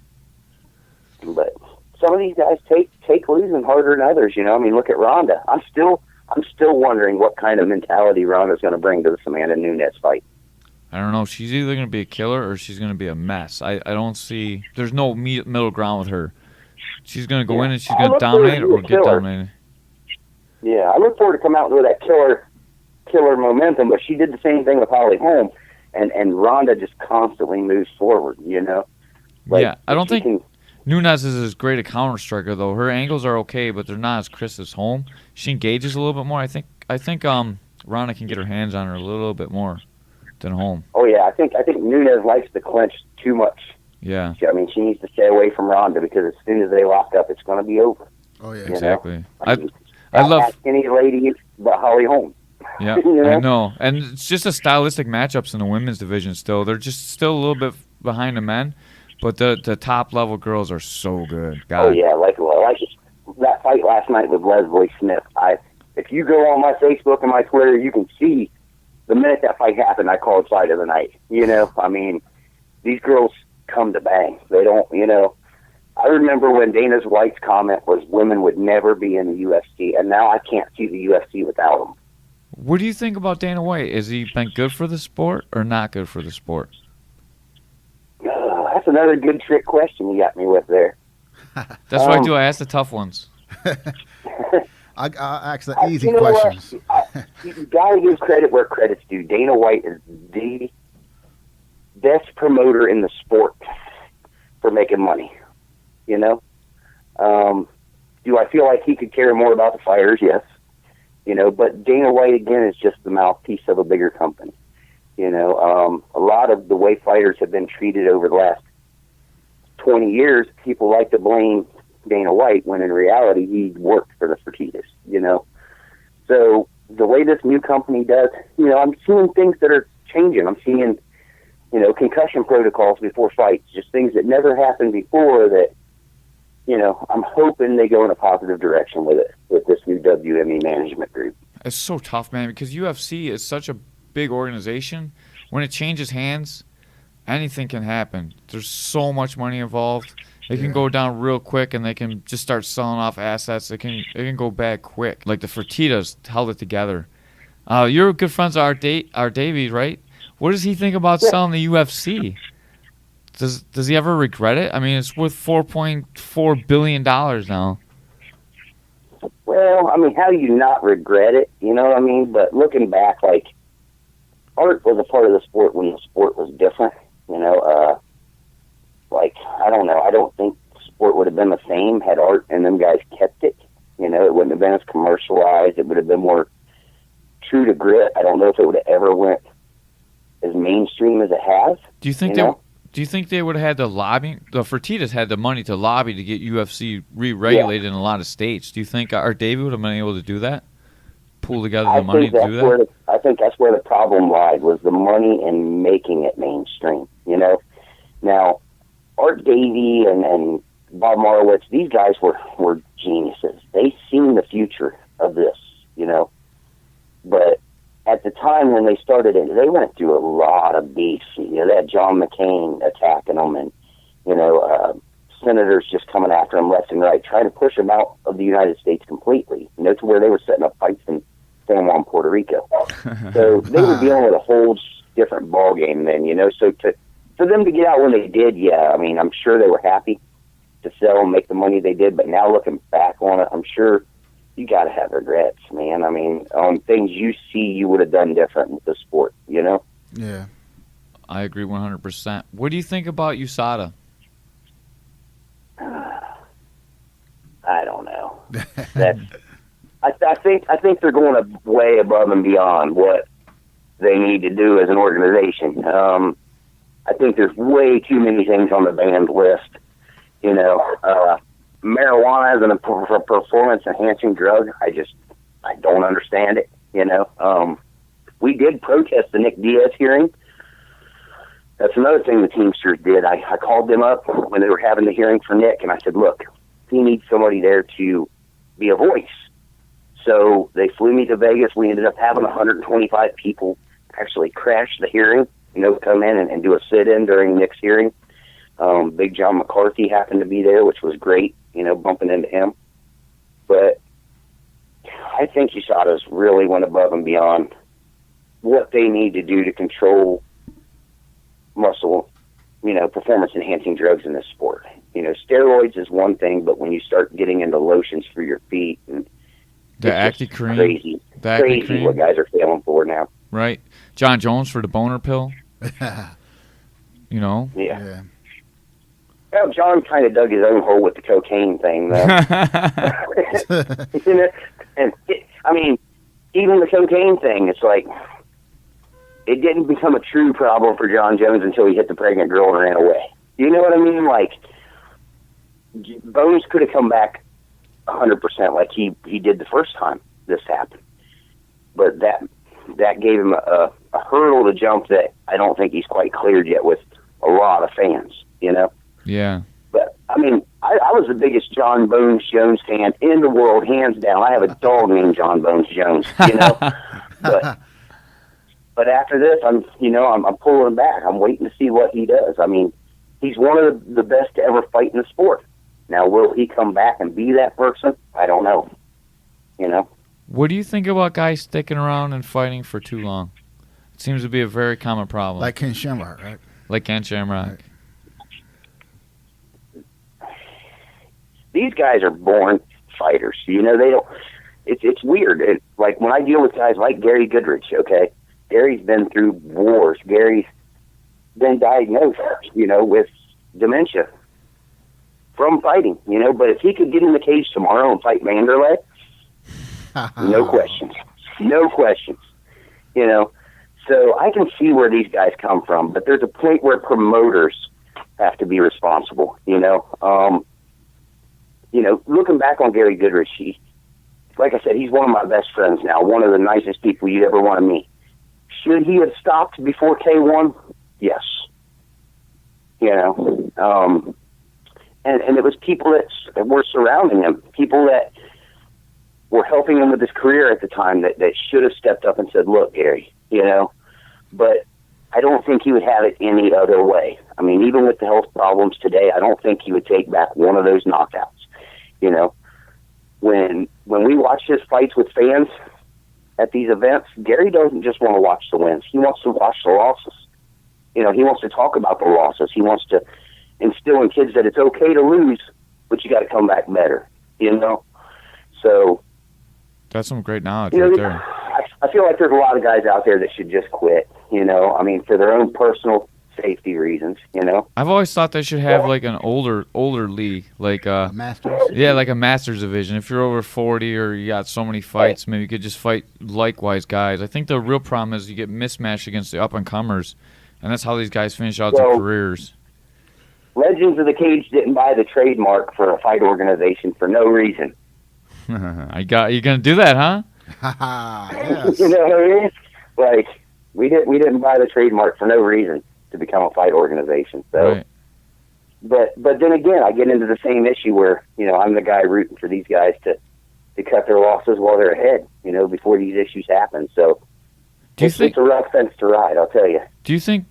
know? But some of these guys take losing harder than others. You know, I mean, look at Ronda. I'm still wondering what kind of mentality Ronda's going to bring to the Amanda Nunes fight. I don't know. She's either going to be a killer or she's going to be a mess. I don't see. There's no middle ground with her. She's going to go in and she's going to dominate or get dominated. Yeah, I look forward to coming out with that killer momentum, but she did the same thing with Holly Holm, and Ronda just constantly moves forward, you know? Like, yeah, I don't think Nunes is as great a counter striker, though. Her angles are okay, but they're not as crisp as Holm. She engages a little bit more. I think Ronda can get her hands on her a little bit more than Holm. Oh, yeah, I think Nunes likes to clinch too much. Yeah. I mean, she needs to stay away from Ronda because as soon as they lock up, it's going to be over. Oh, yeah. Exactly. I love any lady but Holly Holm. Yeah, you know? I know. And it's just a stylistic matchups in the women's division still. They're just still a little bit behind the men, but the top-level girls are so good. God. Oh, yeah, like that fight last night with Leslie Smith. If you go on my Facebook and my Twitter, you can see the minute that fight happened, I called fight of the night. You know, I mean, these girls come to bang. They don't, you know. I remember when Dana White's comment was women would never be in the UFC, and now I can't see the UFC without them. What do you think about Dana White? Has he been good for the sport or not good for the sport? That's another good trick question you got me with there. That's what I do. I ask the tough ones. I ask the easy questions. You got to give credit where credit's due. Dana White is the best promoter in the sport for making money. You know? Do I feel like he could care more about the fighters? Yes. You know, but Dana White, again, is just the mouthpiece of a bigger company. You know, a lot of the way fighters have been treated over the last 20 years, people like to blame Dana White when in reality he worked for the Fertittas, you know. So the way this new company does, you know, I'm seeing things that are changing. I'm seeing, you know, concussion protocols before fights, just things that never happened before that, you know, I'm hoping they go in a positive direction with it, with this new WME management group. It's so tough, man, because UFC is such a big organization. When it changes hands, anything can happen. There's so much money involved. They can go down real quick, and they can just start selling off assets. It can go bad quick. Like the Fertittas held it together. You're good friends with Art Davies, right? What does he think about selling the UFC? Does he ever regret it? I mean, it's worth $4.4 billion now. Well, I mean, how do you not regret it? You know what I mean? But looking back, like, Art was a part of the sport when the sport was different. You know, like, I don't know. I don't think the sport would have been the same had Art and them guys kept it. You know, it wouldn't have been as commercialized. It would have been more true to grit. I don't know if it would have ever went as mainstream as it has. Do you think they would have had the lobby? The Fertittas had the money to lobby to get UFC re-regulated in a lot of states. Do you think Art Davies would have been able to do that? Pull together the money to do that? I think that's where the problem lied, was the money and making it mainstream, you know? Now, Art Davies and Bob Marowitz, these guys were geniuses. They seen the future of this, you know? But at the time when they started it, they went through a lot of beef. You know, they had John McCain attacking them, and, you know, senators just coming after them left and right, trying to push them out of the United States completely, you know, to where they were setting up fights in San Juan, Puerto Rico. So they were dealing with a whole different ball game then, you know. So for them to get out when they did, yeah, I mean, I'm sure they were happy to sell and make the money they did, but now looking back on it, I'm sure you got to have regrets, man. I mean, on things you see you would have done different with the sport, you know? Yeah. I agree 100%. What do you think about USADA? I don't know. I think they're going way above and beyond what they need to do as an organization. I think there's way too many things on the banned list. You know, marijuana as a performance-enhancing drug, I don't understand it, you know. We did protest the Nick Diaz hearing. That's another thing the Teamsters did. I called them up when they were having the hearing for Nick, and I said, look, he needs somebody there to be a voice. So they flew me to Vegas. We ended up having 125 people actually crash the hearing come in and do a sit-in during Nick's hearing. Big John McCarthy happened to be there, which was great, bumping into him. But I think Usada's really went above and beyond what they need to do to control muscle, performance-enhancing drugs in this sport. Steroids is one thing, but when you start getting into lotions for your feet, and the Acti Cream, crazy what guys are failing for now. Right. John Jones for the boner pill. Yeah. Well, John kind of dug his own hole with the cocaine thing, though. Even the cocaine thing, it's like, it didn't become a true problem for John Jones until he hit the pregnant girl and ran away. You know what I mean? Like, Bones could have come back 100% like he did the first time this happened. But that gave him a hurdle to jump that I don't think he's quite cleared yet with a lot of fans, Yeah. But, I was the biggest John Bones Jones fan in the world, hands down. I have a dog named John Bones Jones, But after this, I'm pulling back. I'm waiting to see what he does. He's one of the best to ever fight in the sport. Now, will he come back and be that person? I don't know. What do you think about guys sticking around and fighting for too long? It seems to be a very common problem. Like Ken Shamrock, right? Like Ken Shamrock. Right. These guys are born fighters. They don't. It's weird. Like when I deal with guys like Gary Goodrich, okay? Gary's been through wars. Gary's been diagnosed, with dementia from fighting, But if he could get in the cage tomorrow and fight Vanderlei, no questions. No questions. So I can see where these guys come from, but there's a point where promoters have to be responsible, looking back on Gary Goodrich, like I said, he's one of my best friends now, one of the nicest people you'd ever want to meet. Should he have stopped before K1? Yes. And it was people that were surrounding him, people that were helping him with his career at the time that should have stepped up and said, look, Gary, but I don't think he would have it any other way. Even with the health problems today, I don't think he would take back one of those knockouts. When we watch his fights with fans at these events, Gary doesn't just want to watch the wins. He wants to watch the losses. He wants to talk about the losses. He wants to instill in kids that it's okay to lose, but you got to come back better, So that's some great knowledge right there. I feel like there's a lot of guys out there that should just quit, for their own personal safety reasons, I've always thought they should have like an older league, like A Masters. yeah, like a Masters division. If you're over 40 or you got so many fights, maybe you could just fight likewise guys. I think the real problem is you get mismatched against the up-and-comers, and that's how these guys finish out their careers. Legends of the Cage didn't buy the trademark for a fight organization for no reason. You gonna do that, huh? Yes. You know what I mean? Like we didn't buy the trademark for no reason to become a fight organization. So, Right. but then again, I get into the same issue where I'm the guy rooting for these guys to cut their losses while they're ahead. Before these issues happen. So it's a rough fence to ride, I'll tell you. Do you think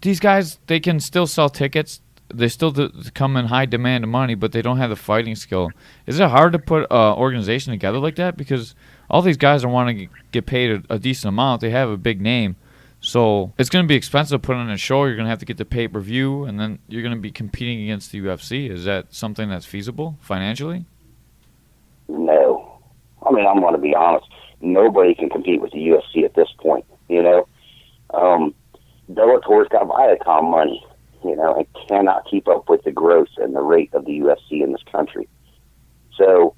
these guys, they can still sell tickets? They still come in high demand of money, but they don't have the fighting skill. Is it hard to put an organization together like that? Because all these guys are wanting to get paid a decent amount. They have a big name. So it's going to be expensive to put on a show. You're going to have to get the pay-per-view, and then you're going to be competing against the UFC. Is that something that's feasible financially? No. I'm going to be honest. Nobody can compete with the UFC at this point, Bellator's got Viacom money, and cannot keep up with the growth and the rate of the UFC in this country. So,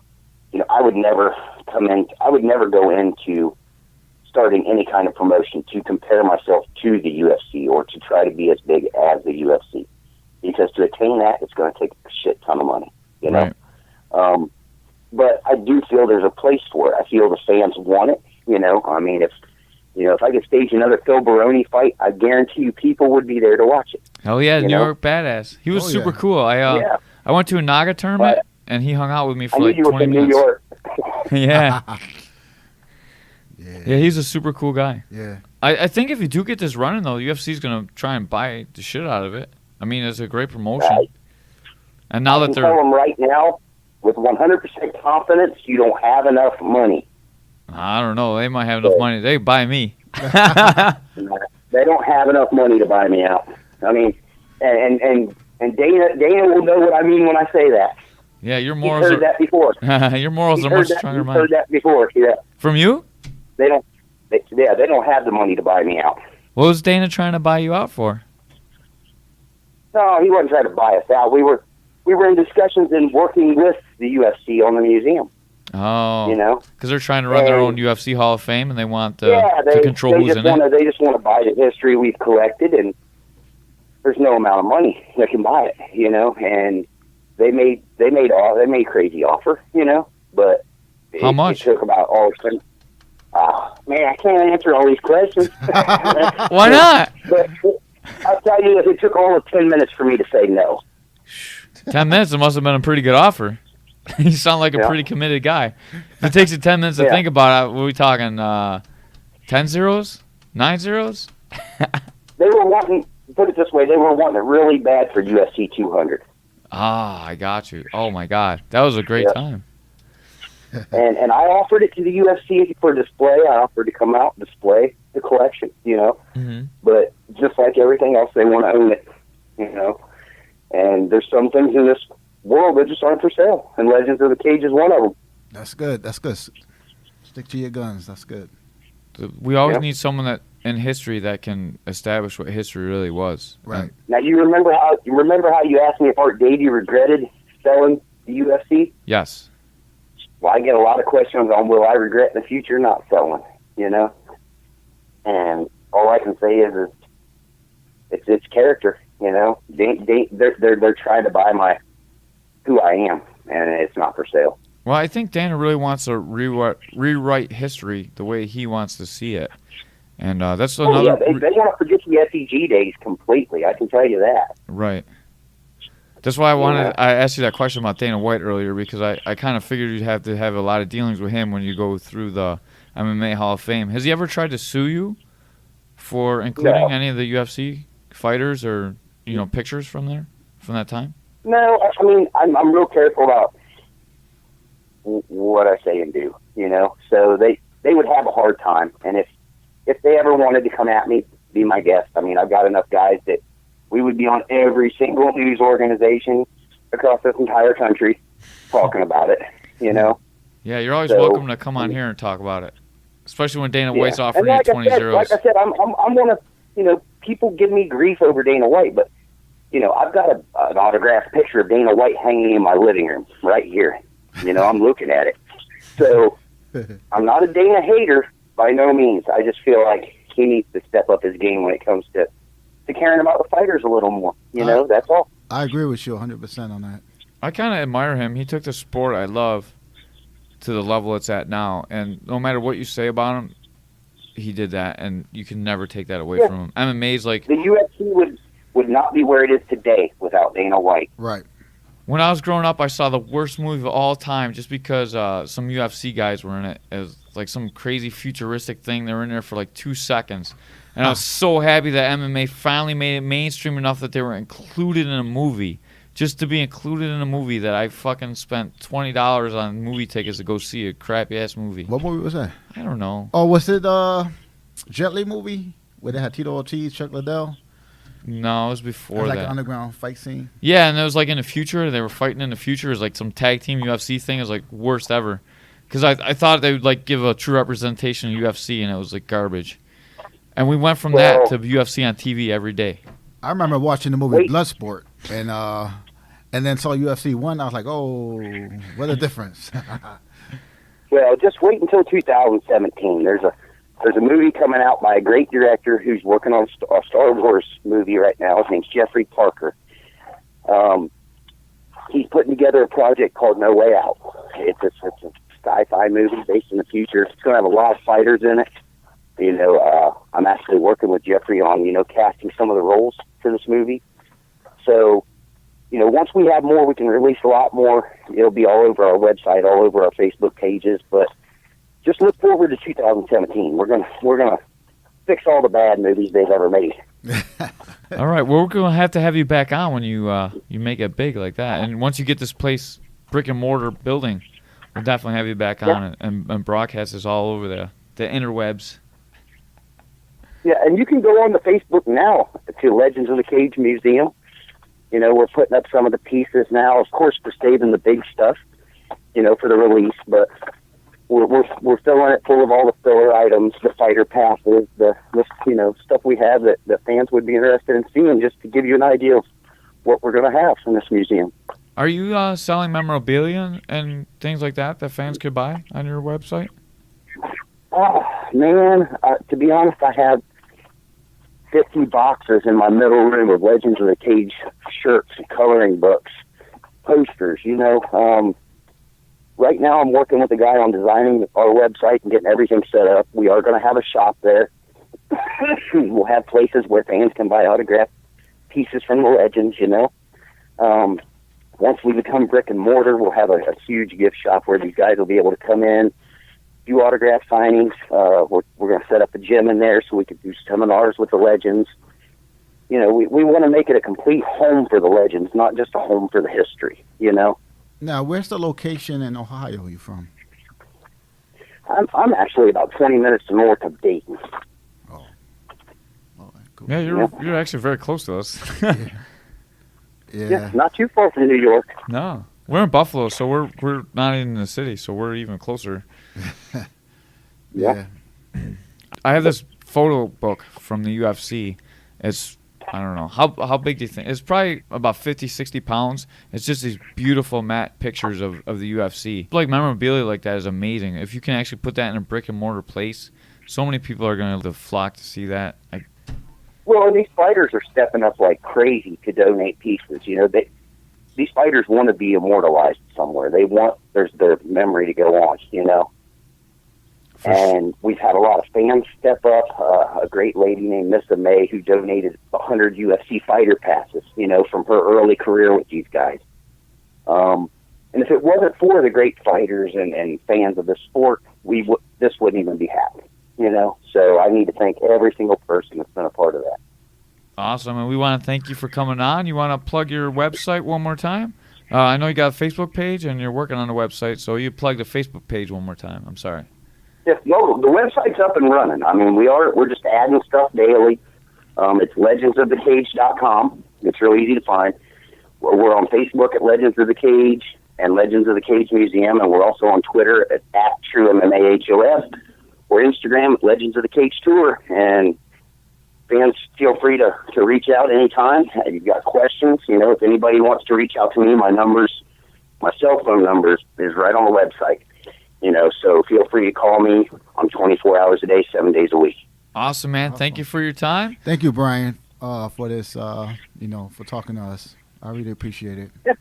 I would never go into starting any kind of promotion to compare myself to the UFC or to try to be as big as the UFC. Because to attain that, it's going to take a shit ton of money, Right. But I do feel there's a place for it. I feel the fans want it, if I could stage another Phil Baroni fight, I guarantee you people would be there to watch it. Hell yeah, New York Badass. He was super cool. I went to a Naga tournament, and he hung out with me for like 20 minutes. New York. Yeah. Yeah, he's a super cool guy. Yeah. I think if you do get this running, though, UFC's going to try and buy the shit out of it. I mean, it's a great promotion. Right. And now I that can they're... tell them right now, with 100% confidence, you don't have enough money. I don't know. They might have enough money. They buy me. They don't have enough money to buy me out. I mean, and Dana will know what I mean when I say that. Yeah, your He's morals heard that before. your morals are much stronger than He's mine. heard that before. Yeah. From you? They don't have the money to buy me out. What was Dana trying to buy you out for? No, he wasn't trying to buy us out. We were in discussions and working with the UFC on the museum. Oh. You know? Because they're trying to run their own UFC Hall of Fame, and they want they to control who's in it. They just want to buy the history we've collected, and there's no amount of money that can buy it, you know. And they made crazy offer, you know. But how much? It took about all of a sudden. Man, I can't answer all these questions. Why not? But I'll tell you, it took all of 10 minutes for me to say no. 10 minutes, it must have been a pretty good offer. You sound like a pretty committed guy. If it takes you 10 minutes to think about it, what are we talking, 10 zeros? 9 zeros? They were wanting, put it this way, they were wanting it really bad for UFC 200. Ah, I got you. Oh, my God. That was a great time. And I offered it to the UFC for display. I offered to come out and display the collection, you know. Mm-hmm. But just like everything else, they want to own it, you know. And there's some things in this world that just aren't for sale, and Legends of the Cage is one of them. That's good. That's good. Stick to your guns. That's good. We always need someone that in history that can establish what history really was. Right. Now, you remember how you asked me if Art Davey regretted selling the UFC? Yes. Well, I get a lot of questions on will I regret in the future not selling, you know? And all I can say is it's character, you know? They're trying to buy who I am, and it's not for sale. Well, I think Dana really wants to rewrite history the way he wants to see it. And that's another... They want to forget the FEG days completely, I can tell you that. Right. That's why I asked you that question about Dana White earlier, because I kind of figured you'd have to have a lot of dealings with him when you go through the MMA Hall of Fame. Has he ever tried to sue you for including any of the UFC fighters or, you know, pictures from that time? No, I mean, I'm real careful about what I say and do, you know. So they would have a hard time, and if they ever wanted to come at me, be my guest. I mean, I've got enough guys that we would be on every single news organization across this entire country talking about it, you know. Yeah, you're always welcome to come on here and talk about it, especially when Dana White's offering you 20 zeros. Like I said, I'm one of, you know, people give me grief over Dana White, but, you know, I've got an autographed picture of Dana White hanging in my living room right here. You know, I'm looking at it. So I'm not a Dana hater by no means. I just feel like he needs to step up his game when it comes to caring about the fighters a little more. You know, that's all. I agree with you 100% on that. I kind of admire him. He took the sport I love to the level it's at now, and no matter what you say about him, he did that, and you can never take that away from him. MMA's like... The UFC would not be where it is today without Dana White. Right. When I was growing up, I saw the worst movie of all time just because some UFC guys were in it. It was like some crazy futuristic thing. They were in there for like 2 seconds. And I was so happy that MMA finally made it mainstream enough that they were included in a movie. Just to be included in a movie that I fucking spent $20 on movie tickets to go see a crappy-ass movie. What movie was that? I don't know. Oh, was it Jet Li movie where they had Tito Ortiz, Chuck Liddell? No, it was before like that. an underground fight scene. Yeah, and it was like in the future. They were fighting in the future. It was like some tag team UFC thing. It was like worst ever. Because I thought they would like give a true representation of UFC, and it was like garbage. And we went from that to UFC on TV every day. I remember watching the movie Bloodsport, and then saw UFC 1. I was like, oh, what a difference. Well, just wait until 2017. There's a movie coming out by a great director who's working on a Star Wars movie right now. His name's Jeffrey Parker. He's putting together a project called No Way Out. It's a sci-fi movie based in the future. It's going to have a lot of fighters in it. You know, I'm actually working with Jeffrey on, you know, casting some of the roles for this movie. So, you know, once we have more, we can release a lot more. It'll be all over our website, all over our Facebook pages. But just look forward to 2017. We're gonna fix all the bad movies they've ever made. All right, well, we're gonna have to have you back on when you make it big like that. And once you get this place brick and mortar building, we'll definitely have you back on and broadcast this all over the interwebs. Yeah, and you can go on the Facebook now to Legends of the Cage Museum. You know, we're putting up some of the pieces now. Of course, we're saving the big stuff, you know, for the release, but we're filling it full of all the filler items, the fighter passes, the you know, stuff we have that fans would be interested in seeing, just to give you an idea of what we're going to have from this museum. Are you selling memorabilia and things like that fans could buy on your website? Oh, man, to be honest, I have 50 boxes in my middle room of Legends of the Cage shirts and coloring books, posters, you know. Right now I'm working with a guy on designing our website and getting everything set up. We are going to have a shop there. We'll have places where fans can buy autographed pieces from the Legends, you know. Once we become brick and mortar, we'll have a huge gift shop where these guys will be able to come in, do autograph signings. We're going to set up a gym in there so we could do seminars with the Legends. You know, we want to make it a complete home for the Legends, not just a home for the history, you know. Now, where's the location in Ohio you from? I'm actually about 20 minutes north of Dayton. Oh, cool. Yeah, you're actually very close to us. Yeah. Not too far from New York. No, we're in Buffalo, so we're not even in the city, so we're even closer. Yeah. I have this photo book from the UFC. It's, I don't know, how big do you think? It's probably about 50, 60 pounds. It's just these beautiful matte pictures of the UFC. Like, memorabilia like that is amazing. If you can actually put that in a brick and mortar place, so many people are going to flock to see that. Well, and these fighters are stepping up like crazy to donate pieces. You know, these fighters want to be immortalized somewhere. They want their memory to go on, you know. And we've had a lot of fans step up. A great lady named Missa May who donated 100 UFC fighter passes, you know, from her early career with these guys. And if it wasn't for the great fighters and fans of the sport, this wouldn't even be happening, you know. So I need to thank every single person that's been a part of that. Awesome, and we want to thank you for coming on. You want to plug your website one more time? I know you got a Facebook page and you're working on the website, so you plug the Facebook page one more time. I'm sorry. Yeah, no, the website's up and running. I mean, we're just adding stuff daily. It's legendsofthecage.com. It's really easy to find. We're on Facebook at Legends of the Cage and Legends of the Cage Museum, and we're also on Twitter at @TrueMMAHOF. Or Instagram at Legends of the Cage Tour. And fans, feel free to reach out anytime. If you've got questions, you know, if anybody wants to reach out to me, my cell phone number is right on the website. You know, so feel free to call me. I'm 24 hours a day, 7 days a week. Awesome, man. Thank you for your time. Thank you, Brian, for this, you know, for talking to us. I really appreciate it. Yeah.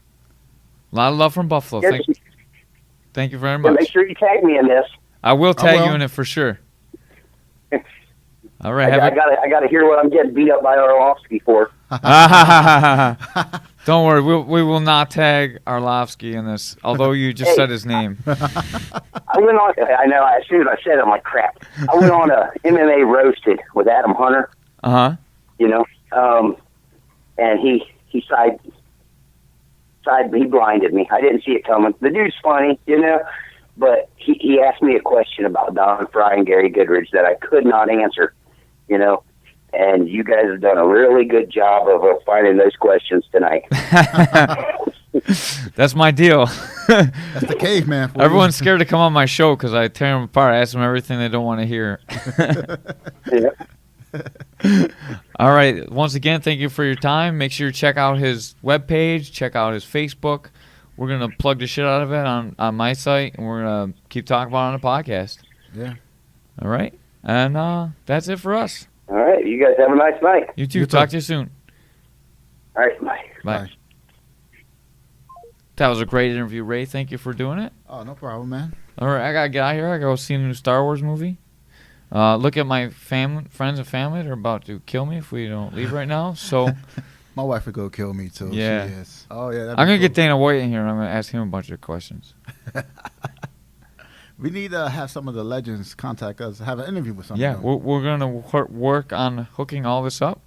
A lot of love from Buffalo. Yeah, Thank you very much. make sure you tag me in this. I will tag you in it for sure. All right. I gotta hear what I'm getting beat up by Arlovsky for. Don't worry, we will not tag Arlovsky in this, although you just said his name. I went on. I know. As soon as I said it, I'm like, crap. I went on a MMA Roasted with Adam Hunter. You know, and he he blinded me. I didn't see it coming. The dude's funny, you know, but he asked me a question about Don Fry and Gary Goodridge that I could not answer, you know. And you guys have done a really good job of finding those questions tonight. That's my deal. That's the caveman. Everyone's scared to come on my show because I tear them apart. I ask them everything they don't want to hear. All right. Once again, thank you for your time. Make sure you check out his webpage. Check out his Facebook. We're going to plug the shit out of it on my site, and we're going to keep talking about it on the podcast. Yeah. All right. And that's it for us. All right. You guys have a nice night. You too. Talk to you soon. All right. Bye. Bye. That was a great interview, Ray. Thank you for doing it. Oh, no problem, man. All right. I got to get out of here. I got to go see the new Star Wars movie. Look at my friends and family. They're about to kill me if we don't leave right now. So my wife would go kill me, too. Yeah. She is. Oh, yeah. I'm going to get Dana White in here, and I'm going to ask him a bunch of questions. We need to have some of the legends contact us, have an interview with some Yeah, of them. we're gonna work on hooking all this up.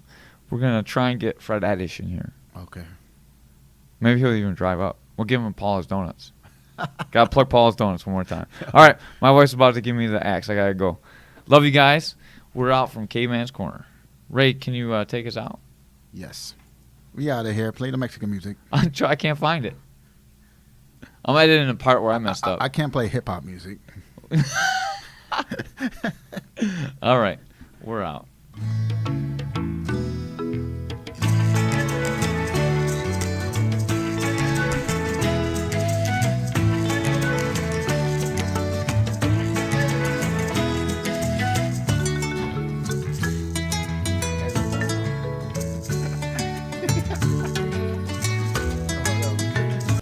We're gonna try and get Fred Addish in here. Okay. Maybe he'll even drive up. We'll give him Paula's Donuts. Gotta plug Paula's Donuts one more time. All right, my wife's about to give me the axe. I gotta go. Love you guys. We're out from Caveman's Corner. Ray, can you take us out? Yes. We out of here. Play the Mexican music. I can't find it. I'm editing the part where I messed up. I can't play hip hop music. All right, we're out.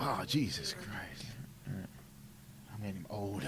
Oh, Jesus Christ. I made him old.